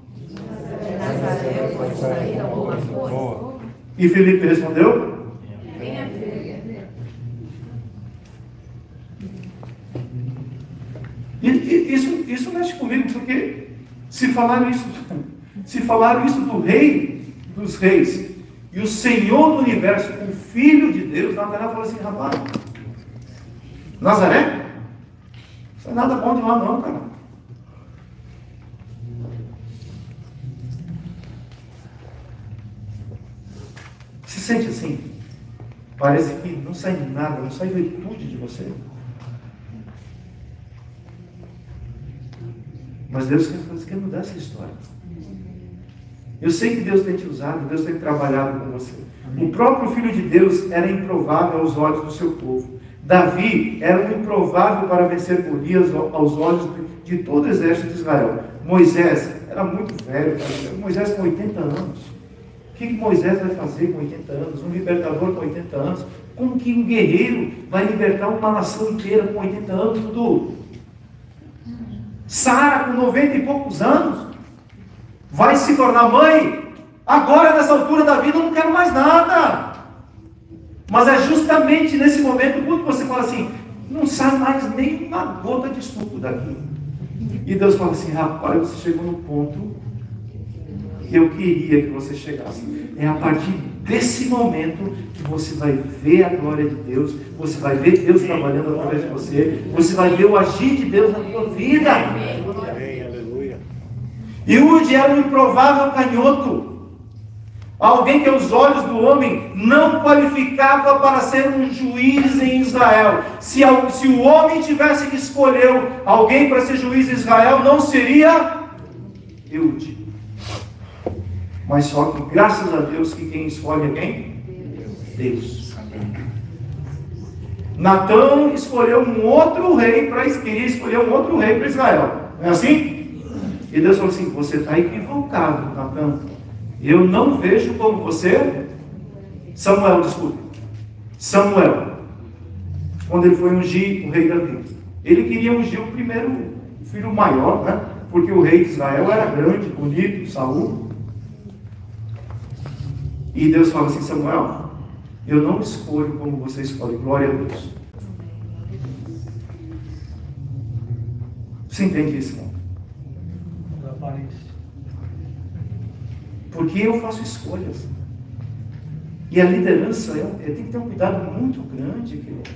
Nazareno pode sair alguma coisa? E Filipe respondeu? Isso mexe comigo, porque se falaram isso do rei dos reis e o Senhor do universo, o Filho de Deus, Natanael falou assim: rapaz, Nazaré? Não é nada bom de lá não, cara. Se sente assim? Parece que não sai nada, não sai virtude de você. Mas Deus quer mudar essa história. Eu sei que Deus tem te usado, Deus tem trabalhado com você. O próprio Filho de Deus era improvável aos olhos do seu povo. Davi era um improvável para vencer Golias aos olhos de todo o exército de Israel. Moisés era muito velho, Moisés com 80 anos. O que Moisés vai fazer com 80 anos? Um libertador com 80 anos? Como que um guerreiro vai libertar uma nação inteira com 80 anos, Dudu? Sara, com 90 e poucos anos, vai se tornar mãe? Agora, nessa altura da vida, eu não quero mais nada. Mas é justamente nesse momento, quando você fala assim, não sai mais nem uma gota de suco daqui. E Deus fala assim: rapaz, você chegou no ponto que eu queria que você chegasse. É a partir desse momento que você vai ver a glória de Deus, você vai ver Deus trabalhando através de você, você vai ver o agir de Deus na tua vida. E Eude era um improvável canhoto. Alguém que aos olhos do homem não qualificava para ser um juiz em Israel. Se o homem tivesse que escolher alguém para ser juiz em Israel, não seria Eude. Mas só que graças a Deus que quem escolhe é quem? Deus. Natã escolheu um outro rei queria escolher um outro rei para Israel. Não é assim? E Deus falou assim: você está equivocado, Natã. Eu não vejo como você, Samuel, quando ele foi ungir o rei Davi. Ele queria ungir o primeiro filho maior, né? Porque o rei de Israel era grande, bonito, Saul. E Deus fala assim: Samuel, eu não escolho como você escolhe, glória a Deus. Você entende isso, irmão? Porque eu faço escolhas. E a liderança tem que ter um cuidado muito grande, querido.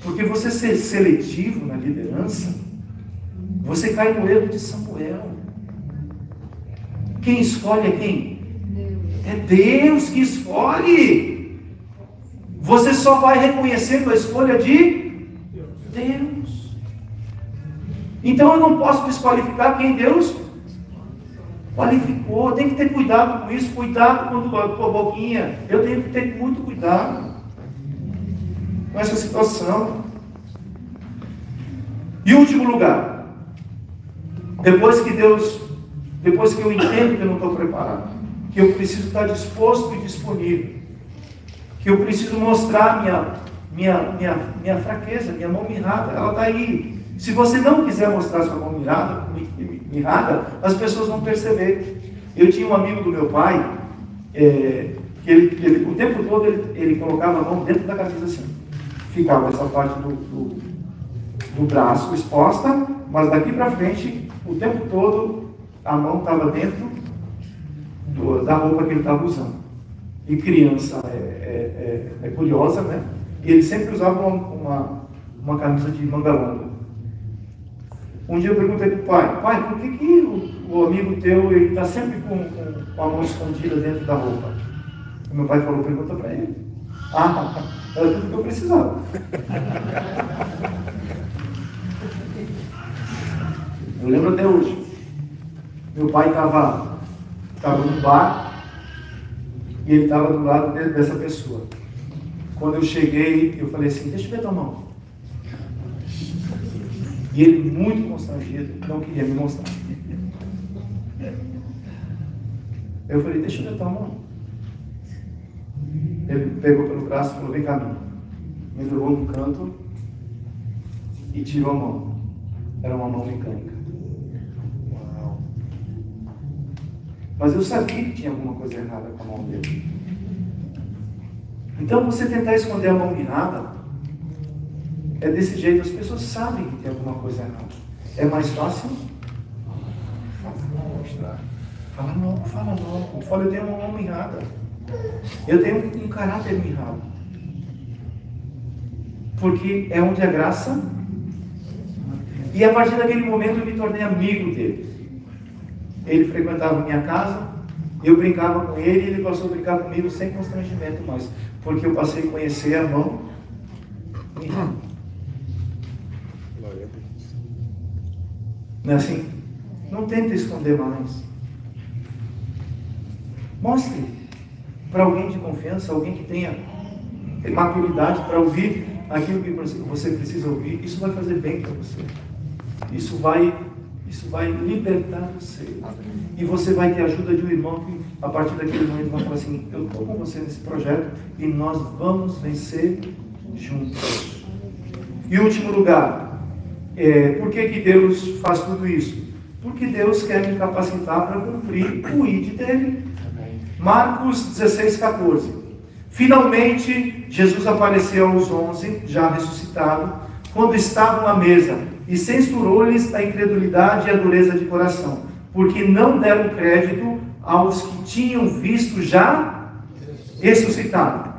Porque você ser seletivo na liderança, você cai no erro de Samuel. Quem escolhe é quem? É Deus que escolhe. Você só vai reconhecendo a escolha de Deus. Então eu não posso desqualificar quem Deus qualificou. Tem que ter cuidado com isso. Cuidado quando a tua boquinha. Eu tenho que ter muito cuidado com essa situação. E último lugar, depois que eu entendo que eu não estou preparado, que eu preciso estar disposto e disponível, que eu preciso mostrar minha fraqueza, minha mão mirrada, ela está aí. Se você não quiser mostrar sua mão mirrada, as pessoas vão perceber. Eu tinha um amigo do meu pai, que ele, o tempo todo ele colocava a mão dentro da camisa assim. Ficava essa parte do braço exposta, mas daqui para frente, o tempo todo, a mão estava dentro da roupa que ele estava usando. E criança é curiosa, né? E ele sempre usava uma camisa de manga longa. Um dia eu perguntei para o pai, por que o amigo teu está sempre com a mão escondida dentro da roupa? E meu pai falou, pergunta para ele. Era tudo que eu precisava. Eu lembro até hoje. Meu pai estava no bar e ele estava do lado dessa pessoa. Quando eu cheguei, eu falei assim, deixa eu ver tua mão. E ele, muito constrangido, não queria me mostrar. Eu falei, deixa eu ver tua mão. Ele pegou pelo braço e falou, vem cá, me levou no canto e tirou a mão. Era uma mão mecânica. Uau. Mas eu sabia que tinha alguma coisa errada com a mão dele. Então você tentar esconder a mão mirrada é desse jeito, as pessoas sabem que tem alguma coisa errada. É mais fácil mostrar. Fala logo. Eu tenho uma mão mirrada. Eu tenho um caráter mirrado. Porque é onde a graça. E a partir daquele momento eu me tornei amigo dele. Ele frequentava minha casa, eu brincava com ele e ele passou a brincar comigo sem constrangimento mais. Porque eu passei a conhecer a mão mirrada. Não é assim? Não tenta esconder mais. Mostre para alguém de confiança, alguém que tenha maturidade para ouvir aquilo que você precisa ouvir. Isso vai fazer bem para você. Isso vai libertar você. E você vai ter a ajuda de um irmão que, a partir daquele momento, vai falar assim, eu estou com você nesse projeto e nós vamos vencer juntos. E último lugar, por que Deus faz tudo isso? Porque Deus quer me capacitar para cumprir o ID dele. Marcos 16:14. Finalmente, Jesus apareceu aos 11, já ressuscitado, quando estavam à mesa, e censurou-lhes a incredulidade e a dureza de coração, porque não deram crédito aos que tinham visto já ressuscitado.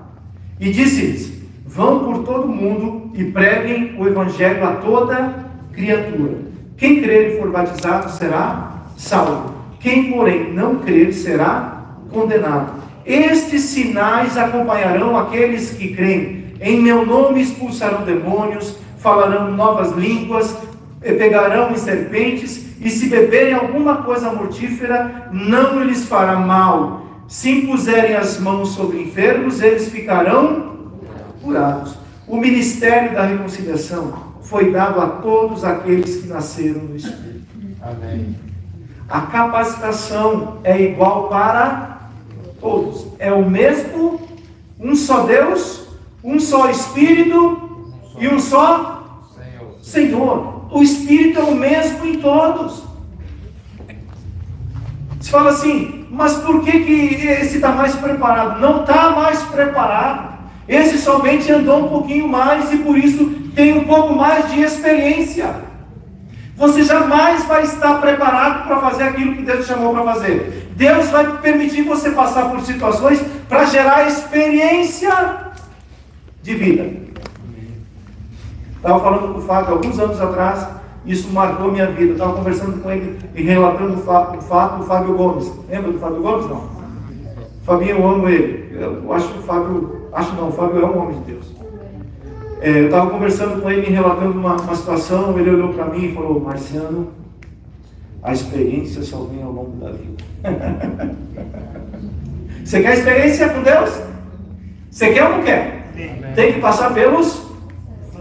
E disse-lhes, vão por todo o mundo e preguem o evangelho a toda criatura. Quem crer e for batizado será salvo. Quem, porém, não crer será condenado. Estes sinais acompanharão aqueles que creem. Em meu nome expulsarão demônios, falarão novas línguas, pegarão em serpentes, e se beberem alguma coisa mortífera, não lhes fará mal. Se impuserem as mãos sobre enfermos, eles ficarão curados. O ministério da reconciliação foi dado a todos aqueles que nasceram no Espírito. Amém. A capacitação é igual para todos. É o mesmo, um só Deus, um só Espírito e um só Senhor. O Espírito é o mesmo em todos. Você fala assim, mas por que esse está mais preparado? Não está mais preparado. Esse somente andou um pouquinho mais e por isso tem um pouco mais de experiência. Você jamais vai estar preparado para fazer aquilo que Deus te chamou para fazer. Deus vai permitir você passar por situações para gerar experiência de vida. Estava falando com o Fábio alguns anos atrás, isso marcou minha vida. Estava conversando com ele e relatando o fato do Fábio Gomes. Lembra do Fábio Gomes? Não. Fabinho, eu amo ele. Eu acho que o Fábio é um homem de Deus. Eu estava conversando com ele, relatando uma situação. Ele olhou para mim e falou: Marciano, a experiência só vem ao longo da vida. Você quer experiência com Deus? Você quer ou não quer? Tem que passar pelos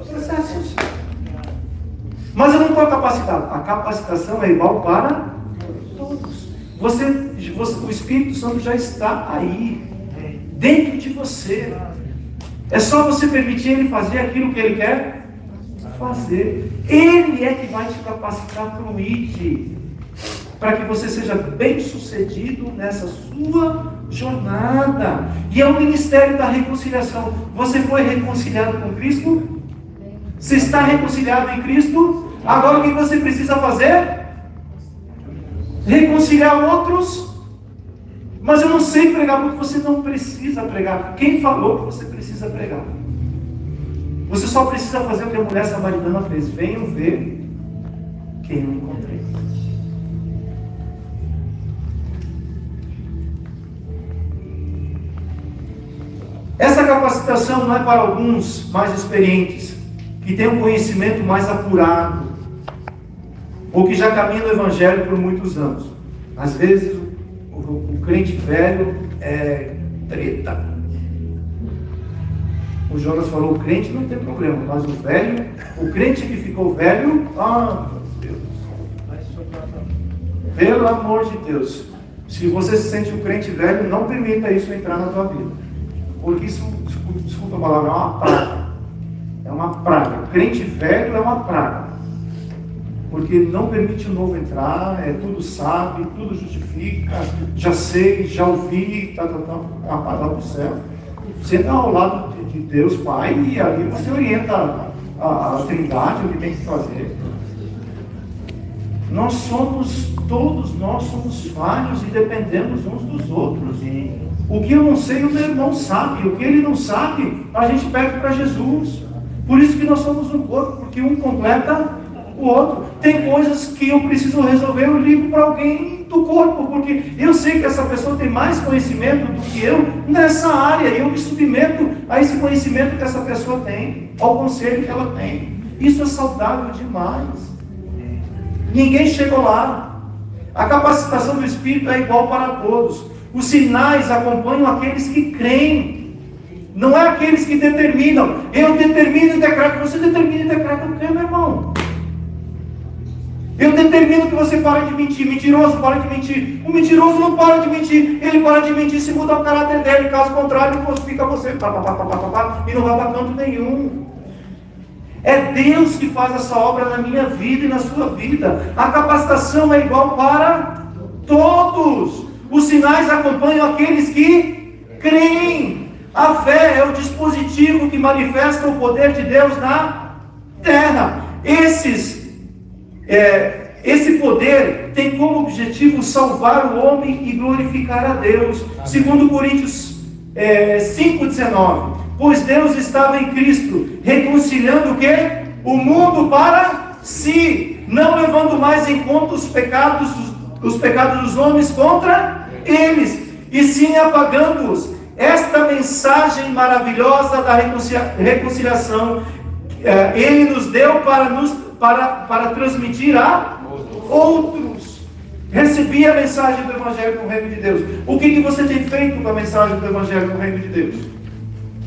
processos. Mas eu não estou capacitado. A capacitação é igual para todos. O Espírito Santo já está aí, dentro de você. É só você permitir Ele fazer aquilo que Ele quer fazer. Ele é que vai te capacitar para o ID, para que você seja bem sucedido nessa sua jornada. E é o ministério da reconciliação. Você foi reconciliado com Cristo? Você está reconciliado em Cristo? Agora o que você precisa fazer? Reconciliar outros. Mas eu não sei pregar, porque você não precisa pregar. Quem falou que você precisa pregar? Você só precisa fazer o que a mulher samaritana fez. Venham ver quem eu encontrei. Essa capacitação não é para alguns mais experientes, que têm um conhecimento mais apurado, ou que já caminham no Evangelho por muitos anos. Às vezes, o crente velho é treta. O Jonas falou: o crente não tem problema, mas o velho, o crente que ficou velho, meu Deus. Pelo amor de Deus, se você se sente um crente velho, não permita isso entrar na tua vida. Porque isso, desculpa a palavra, é uma praga. É uma praga. O crente velho é uma praga. Porque não permite o novo entrar, tudo sabe, tudo justifica, já sei, já ouvi, vai para o céu. Você está ao lado de Deus Pai e ali você orienta a Trindade, o que tem que fazer. Todos nós somos falhos e dependemos uns dos outros. O que eu não sei, o meu irmão sabe. O que ele não sabe, a gente pede para Jesus. Por isso que nós somos um corpo, porque um completa o outro. Tem coisas que eu preciso resolver, eu ligo para alguém do corpo, porque eu sei que essa pessoa tem mais conhecimento do que eu nessa área, e eu me submeto a esse conhecimento que essa pessoa tem, ao conselho que ela tem. Isso é saudável demais. Ninguém chegou lá. A capacitação do Espírito é igual para todos. Os sinais acompanham aqueles que creem, não é aqueles que determinam. Eu determino e decreto. Você determina e decreta o quê, meu irmão? Eu determino que você pare de mentir. Mentiroso, para de mentir. O mentiroso não para de mentir. Ele para de mentir se mudar o caráter dele. Caso contrário, fica você e não vai para canto nenhum. É Deus que faz essa obra na minha vida e na sua vida. A capacitação é igual para todos. Os sinais acompanham aqueles que creem. A fé é o dispositivo que manifesta o poder de Deus na terra. Esse poder tem como objetivo salvar o homem e glorificar a Deus. Segundo Coríntios 5,19. Pois Deus estava em Cristo, reconciliando o quê? O mundo para si, não levando mais em conta os pecados dos homens contra eles, e sim apagando-os. Esta mensagem maravilhosa da reconciliação, Ele nos deu para transmitir a outros. Recebi a mensagem do Evangelho do Reino de Deus. O que você tem feito com a mensagem do Evangelho do Reino de Deus?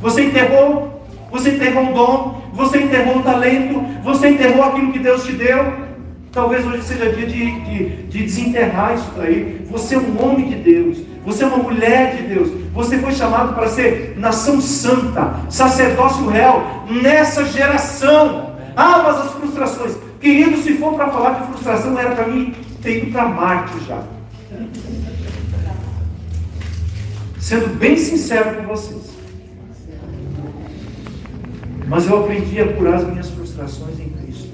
Você enterrou um dom, você enterrou um talento, você enterrou aquilo que Deus te deu. Talvez hoje seja dia de desenterrar isso daí. Você é um homem de Deus, você é uma mulher de Deus, você foi chamado para ser nação santa, sacerdócio real, nessa geração. Mas as frustrações, querido, se for para falar de frustração, era para mim ter ido para Marte já. Sendo bem sincero com vocês. Mas eu aprendi a curar as minhas frustrações em Cristo.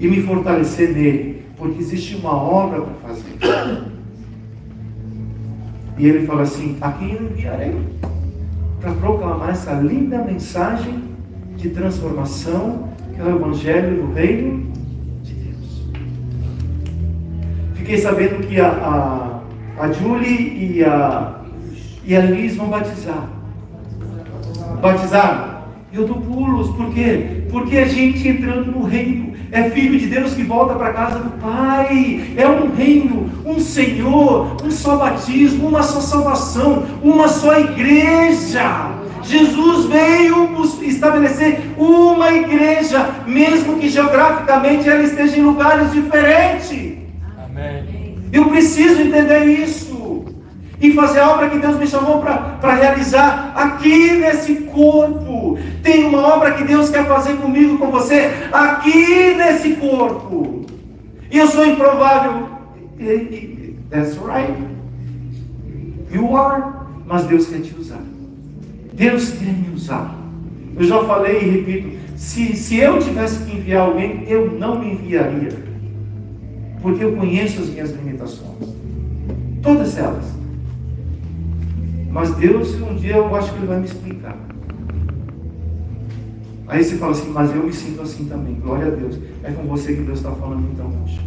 e me fortalecer nele, porque existe uma obra para fazer. E ele fala assim: a quem eu enviarei para proclamar essa linda mensagem de transformação, que é o Evangelho do Reino de Deus. Fiquei sabendo que a Julie e a Liz vão batizar. Batizaram. Eu dou pulos. Por quê? Porque a gente entrando no reino, é filho de Deus que volta para a casa do Pai. É um reino, um Senhor, um só batismo, uma só salvação, uma só igreja. Jesus veio estabelecer uma igreja, mesmo que geograficamente ela esteja em lugares diferentes. Amém. Eu preciso entender isso e fazer a obra que Deus me chamou para realizar aqui nesse corpo. Tem uma obra que Deus quer fazer comigo, com você, aqui nesse corpo. E eu sou improvável. That's right. You are. Mas Deus quer te usar. Deus quer me usar. Eu já falei e repito: se eu tivesse que enviar alguém, eu não me enviaria, porque eu conheço as minhas limitações, todas elas. Mas Deus, um dia eu acho que Ele vai me explicar. Aí você fala assim: mas eu me sinto assim também. Glória a Deus. É com você que Deus está falando então hoje.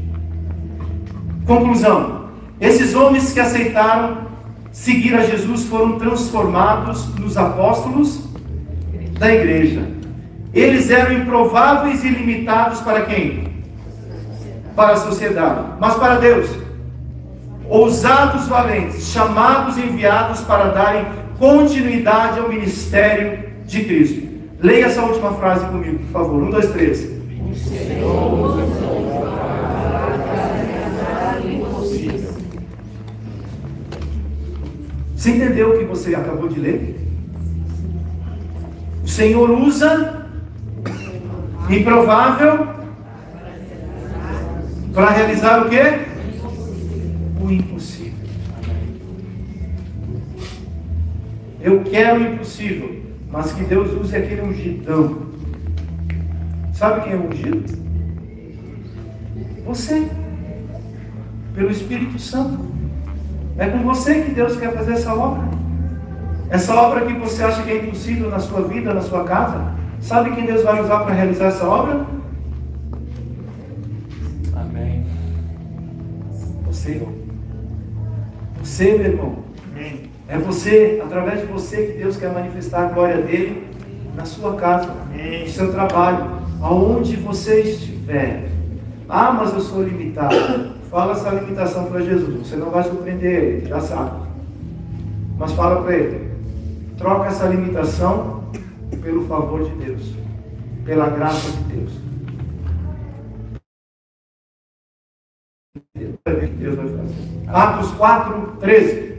Conclusão: esses homens que aceitaram seguir a Jesus foram transformados nos apóstolos da igreja. Eles eram improváveis e limitados para quem? Para a sociedade. Mas para Deus, ousados, valentes, chamados e enviados para darem continuidade ao ministério de Cristo. Leia essa última frase comigo, por favor. 1, 2, 3. Você entendeu o que você acabou de ler? O Senhor usa improvável para realizar o quê? O impossível. Eu quero o impossível, mas que Deus use aquele ungidão. Sabe quem é o ungido? Você, pelo Espírito Santo. É com você que Deus quer fazer essa obra. Essa obra que você acha que é impossível na sua vida, na sua casa. Sabe quem Deus vai usar para realizar essa obra? Amém. Você. Você, meu irmão. Amém. É você, através de você, que Deus quer manifestar a glória dele na sua casa, Amém. No seu trabalho, aonde você estiver. Ah, mas eu sou limitado. Fala essa limitação para Jesus. Você não vai surpreender ele, já sabe. Mas fala para ele: troca essa limitação pelo favor de Deus, pela graça de Deus. Deus vai fazer. Atos 4, 13.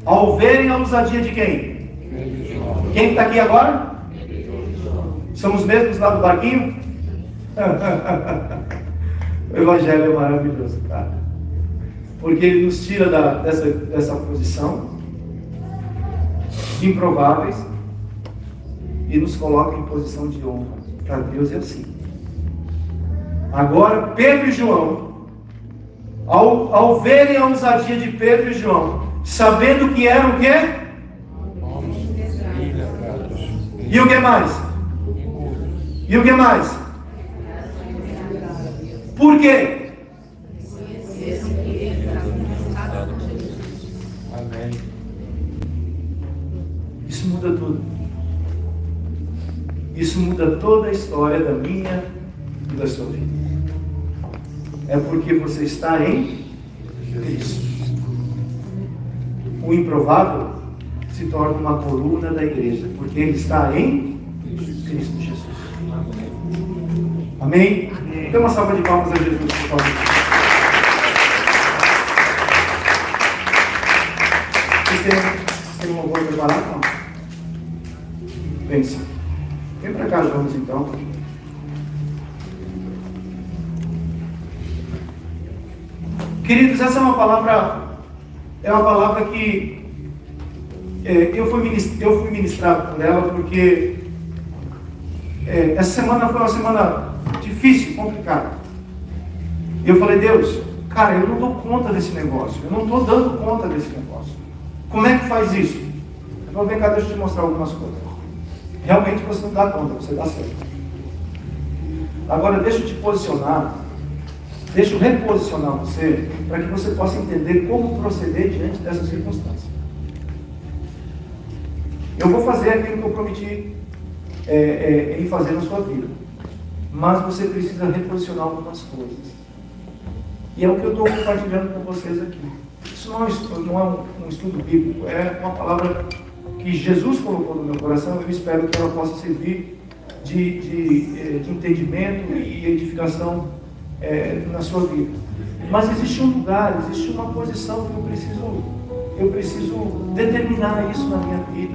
Ao verem a ousadia de quem? Quem está aqui agora? São os mesmos lá do barquinho? O Evangelho é maravilhoso, cara. Porque ele nos tira dessa posição de improváveis e nos coloca em posição de honra. Para Deus é assim. Agora, Pedro e João, ao verem a ousadia de Pedro e João, sabendo que eram o quê? E o que mais? E o que mais? Por quê? Amém. Isso muda tudo. Isso muda toda a história da minha e da sua vida. É porque você está em Cristo. O improvável se torna uma coluna da igreja, porque ele está em Cristo Jesus. Amém? Dê uma salva de palmas a Jesus, por favor. Vocês têm um louvor preparado? Não? Pense. Vem para cá, vamos então. Queridos, essa é uma palavra que eu fui ministrado por ela, porque essa semana foi uma semana difícil, complicada. E eu falei, Deus, cara, eu não dou conta desse negócio. Eu não estou dando conta desse negócio. Como é que faz isso? Eu falei, vem cá, deixa eu te mostrar algumas coisas. Realmente você não dá conta, você dá certo. Agora deixa eu te posicionar, deixa eu reposicionar você, para que você possa entender como proceder diante dessas circunstâncias. Eu vou fazer aquilo que eu prometi em fazer na sua vida. Mas você precisa reposicionar algumas coisas. E é o que eu estou compartilhando com vocês aqui. Isso não é um estudo bíblico, é uma palavra que Jesus colocou no meu coração. Eu espero que ela possa servir de entendimento e edificação na sua vida. Mas existe um lugar, existe uma posição que eu preciso determinar isso na minha vida.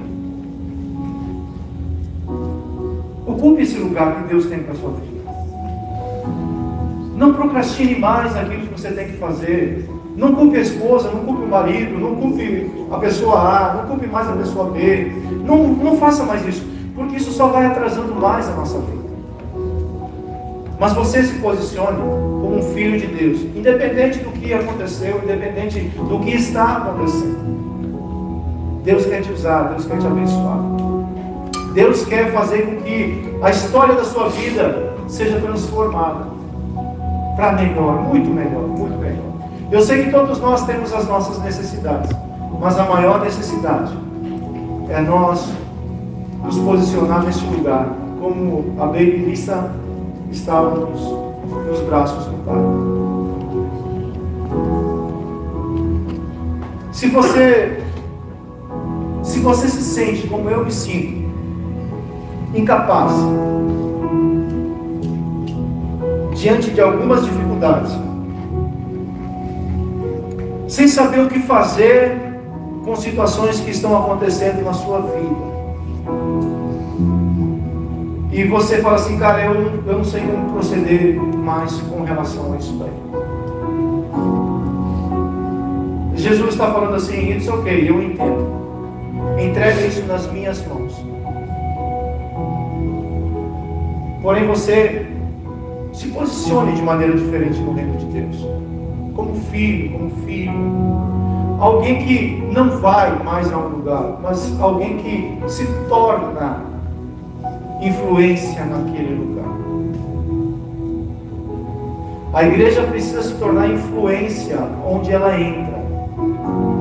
Ocupe esse lugar que Deus tem para a sua vida. Não procrastine mais aquilo que você tem que fazer. Não culpe a esposa, não culpe o marido, não culpe a pessoa A, não culpe mais a pessoa B. Não faça mais isso, porque isso só vai atrasando mais a nossa vida. Mas você se posicione como um filho de Deus, independente do que aconteceu, independente do que está acontecendo. Deus quer te usar, Deus quer te abençoar. Deus quer fazer com que a história da sua vida seja transformada para melhor, muito melhor, muito melhor. Eu sei que todos nós temos as nossas necessidades, mas a maior necessidade é nós nos posicionar nesse lugar, como a Baby Lisa estava nos braços do Pai. Se você se sente como eu me sinto, incapaz, diante de algumas dificuldades, sem saber o que fazer com situações que estão acontecendo na sua vida, e você fala assim, cara, eu não sei como proceder mais com relação a isso daí. Jesus está falando assim, it's ok, eu entendo. Entrega isso nas minhas mãos. Porém você se posicione de maneira diferente no reino de Deus. Como filho, alguém que não vai mais a um lugar, mas alguém que se torna influência naquele lugar. A igreja precisa se tornar influência onde ela entra,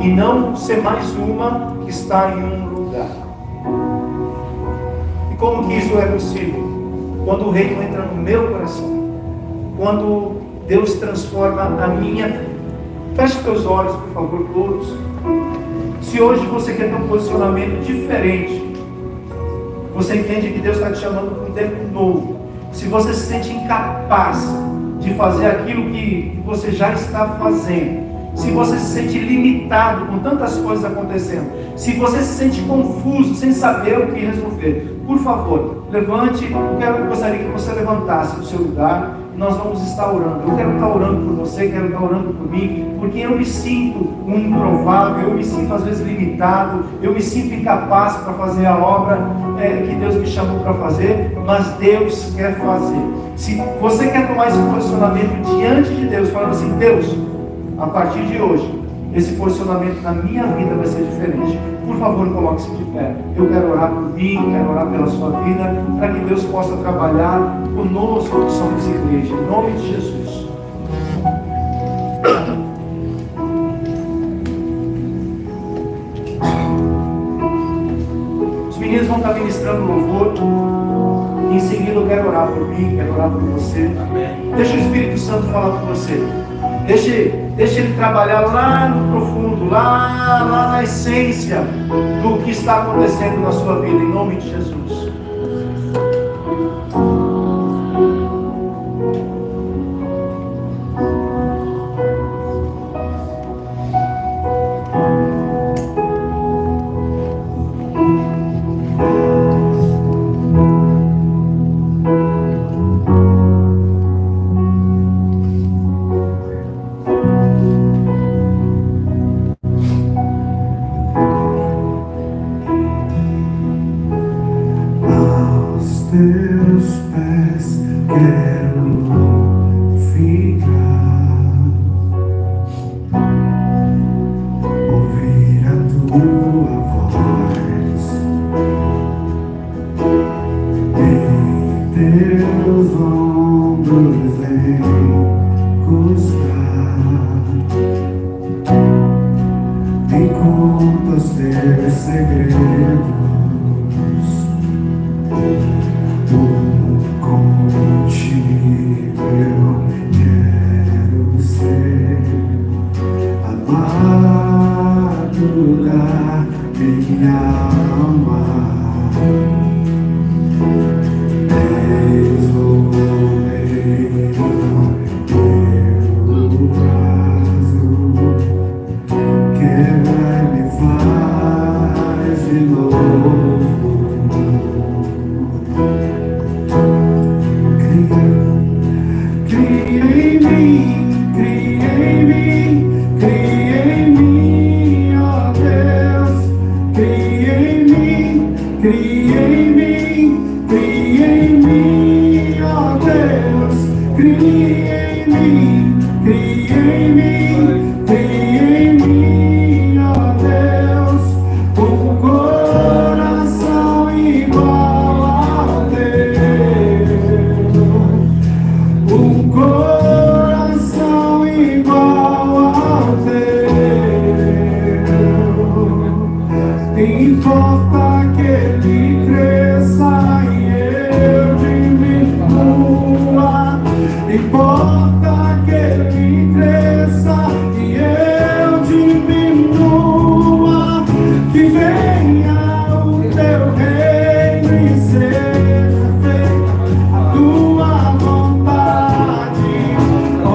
e não ser mais uma que está em um lugar. E como que isso é possível? Quando o reino entra no meu coração, quando Deus transforma a minha vida. Feche teus olhos, por favor, todos. Se hoje você quer ter um posicionamento diferente, você entende que Deus está te chamando para um tempo novo. Se você se sente incapaz de fazer aquilo que você já está fazendo, se você se sente limitado com tantas coisas acontecendo, se você se sente confuso, sem saber o que resolver, por favor, levante. Eu gostaria que você levantasse do seu lugar. Nós vamos estar orando. Eu quero estar orando por você, quero estar orando por mim, porque eu me sinto um improvável, eu me sinto às vezes limitado, eu me sinto incapaz para fazer a obra que Deus me chamou para fazer, mas Deus quer fazer. Se você quer tomar esse posicionamento diante de Deus, falando assim, Deus, a partir de hoje, esse posicionamento na minha vida vai ser diferente. Por favor, coloque-se de pé. Eu quero orar por mim, quero orar pela sua vida, para que Deus possa trabalhar conosco que somos igreja, em nome de Jesus. Os meninos vão estar ministrando louvor. Em seguida eu quero orar por mim, quero orar por você. Deixa o Espírito Santo falar com você. Deixa ele trabalhar lá no profundo, lá na essência do que está acontecendo na sua vida, em nome de Jesus. Teus pés quero ficar. meus ombros encostar, me conta os teus segredos. Contigo eu quero ser amado da minha alma. Eis o meio teu braço, quebra-me, faz de novo. Cria em mim, ó Deus, cria em mim, ó Deus, cria em mim, ó Deus, um coração igual ao teu, um coração igual ao teu. Importa que ele cresça e eu diminua. Importa que ele cresça e eu diminua. Que venha o teu reino e seja feita a tua vontade, ó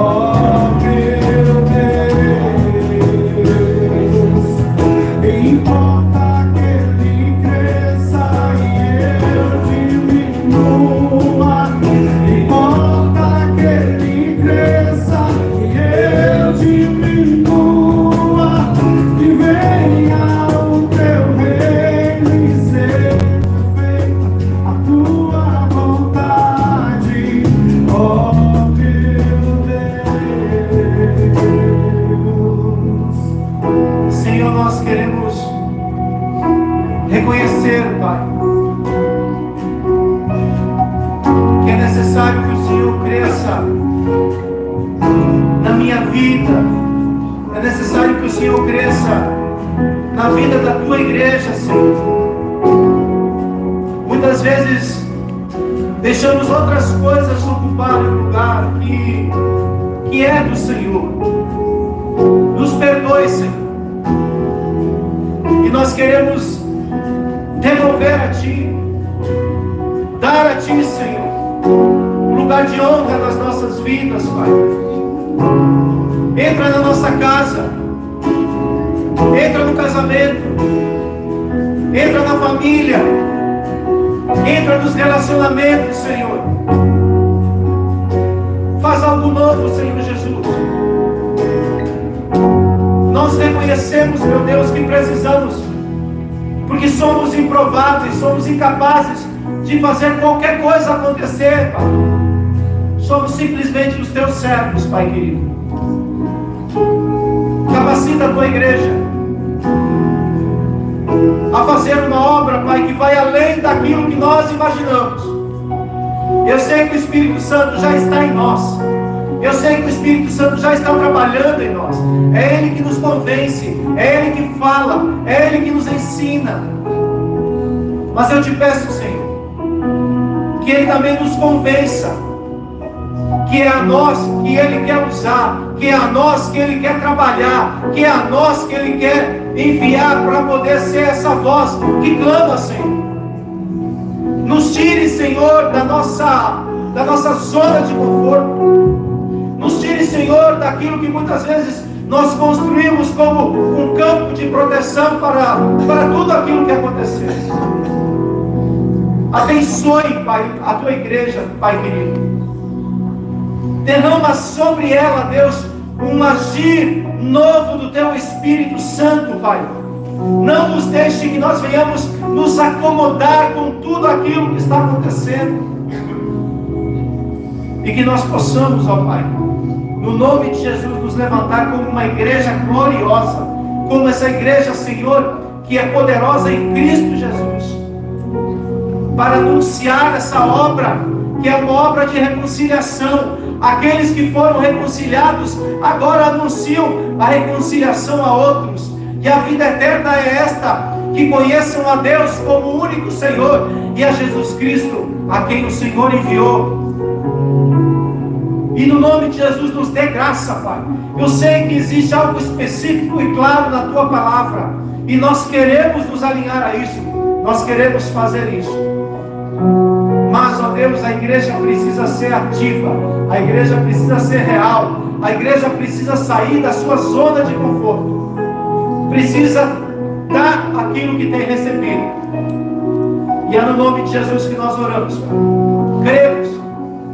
meu Deus. Importa que ele cresça e eu diminua. Importa que ele cresça e eu diminua. Que venha o teu reino e seja feita a tua vontade, ó meu Deus. Senhor, nós queremos reconhecer, Pai, que é necessário que o Senhor cresça na minha vida, é necessário que o Senhor cresça na vida da tua igreja, Senhor. Muitas vezes deixamos outras coisas ocuparem o lugar que é do Senhor. Nos perdoe, Senhor. E nós queremos devolver a Ti, dar a Ti, Senhor, um lugar de honra nas nossas vidas, Pai. Entra na nossa casa, entra no casamento, entra na família, entra nos relacionamentos, Senhor. Faz algo novo, Senhor Jesus. Nós reconhecemos, meu Deus, que precisamos, porque somos improváveis, somos incapazes de fazer qualquer coisa acontecer, Pai. Somos simplesmente os teus servos, Pai querido. Capacita a tua igreja a fazer uma obra, Pai, que vai além daquilo que nós imaginamos. Eu sei que o Espírito Santo já está em nós. Eu sei que o Espírito Santo já está trabalhando em nós. É Ele que nos convence, é Ele que fala, é Ele que nos ensina. Mas eu te peço, Senhor, que Ele também nos convença que é a nós que Ele quer usar, que é a nós que Ele quer trabalhar, que é a nós que Ele quer enviar para poder ser essa voz que clama, Senhor. Nos tire, Senhor, da nossa zona de conforto. Nos tire, Senhor, daquilo que muitas vezes nós construímos como um campo de proteção para tudo aquilo que acontecer. Abençoe, Pai, a tua igreja, Pai querido. Derrama sobre ela, Deus, um agir novo do teu Espírito Santo, Pai. Não nos deixe que nós venhamos nos acomodar com tudo aquilo que está acontecendo. E que nós possamos, ó Pai, no nome de Jesus, nos levantar como uma igreja gloriosa, como essa igreja, Senhor, que é poderosa em Cristo Jesus, para anunciar essa obra que é uma obra de reconciliação. Aqueles que foram reconciliados agora anunciam a reconciliação a outros. E a vida eterna é esta: que conheçam a Deus como o único Senhor e a Jesus Cristo, a quem o Senhor enviou. E no nome de Jesus nos dê graça, Pai. Eu sei que existe algo específico e claro na Tua palavra, e nós queremos nos alinhar a isso, nós queremos fazer isso. Mas, ó Deus, a igreja precisa ser ativa, a igreja precisa ser real, a igreja precisa sair da sua zona de conforto, precisa dar aquilo que tem recebido. E é no nome de Jesus que nós oramos, Pai. Cremos,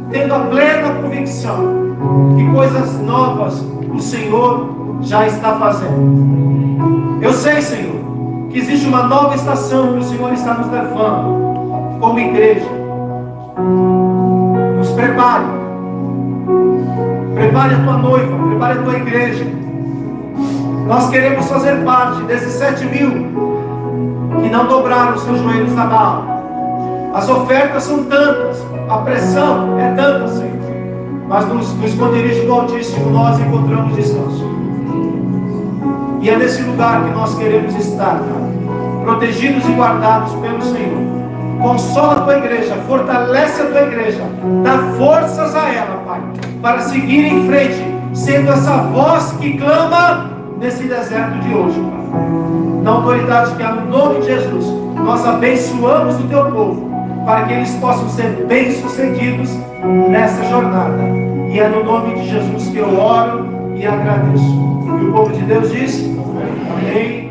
tendo a plena convicção que coisas novas o Senhor já está fazendo. Eu sei, Senhor, que existe uma nova estação que o Senhor está nos levando como igreja. Nos prepare. Prepare a tua noiva, prepare a tua igreja. Nós queremos fazer parte desses 7.000 que não dobraram os seus joelhos na Baal. As ofertas são tantas, a pressão é tanta, Senhor, mas no esconderijo do Altíssimo nós encontramos descanso. E é nesse lugar que nós queremos estar, Pai, protegidos e guardados pelo Senhor. Consola a tua igreja, fortalece a tua igreja, dá forças a ela, Pai, para seguir em frente, sendo essa voz que clama nesse deserto de hoje, Pai. Na autoridade que há no nome de Jesus, nós abençoamos o teu povo, para que eles possam ser bem-sucedidos nessa jornada. E é no nome de Jesus que eu oro e agradeço. E o povo de Deus diz: amém.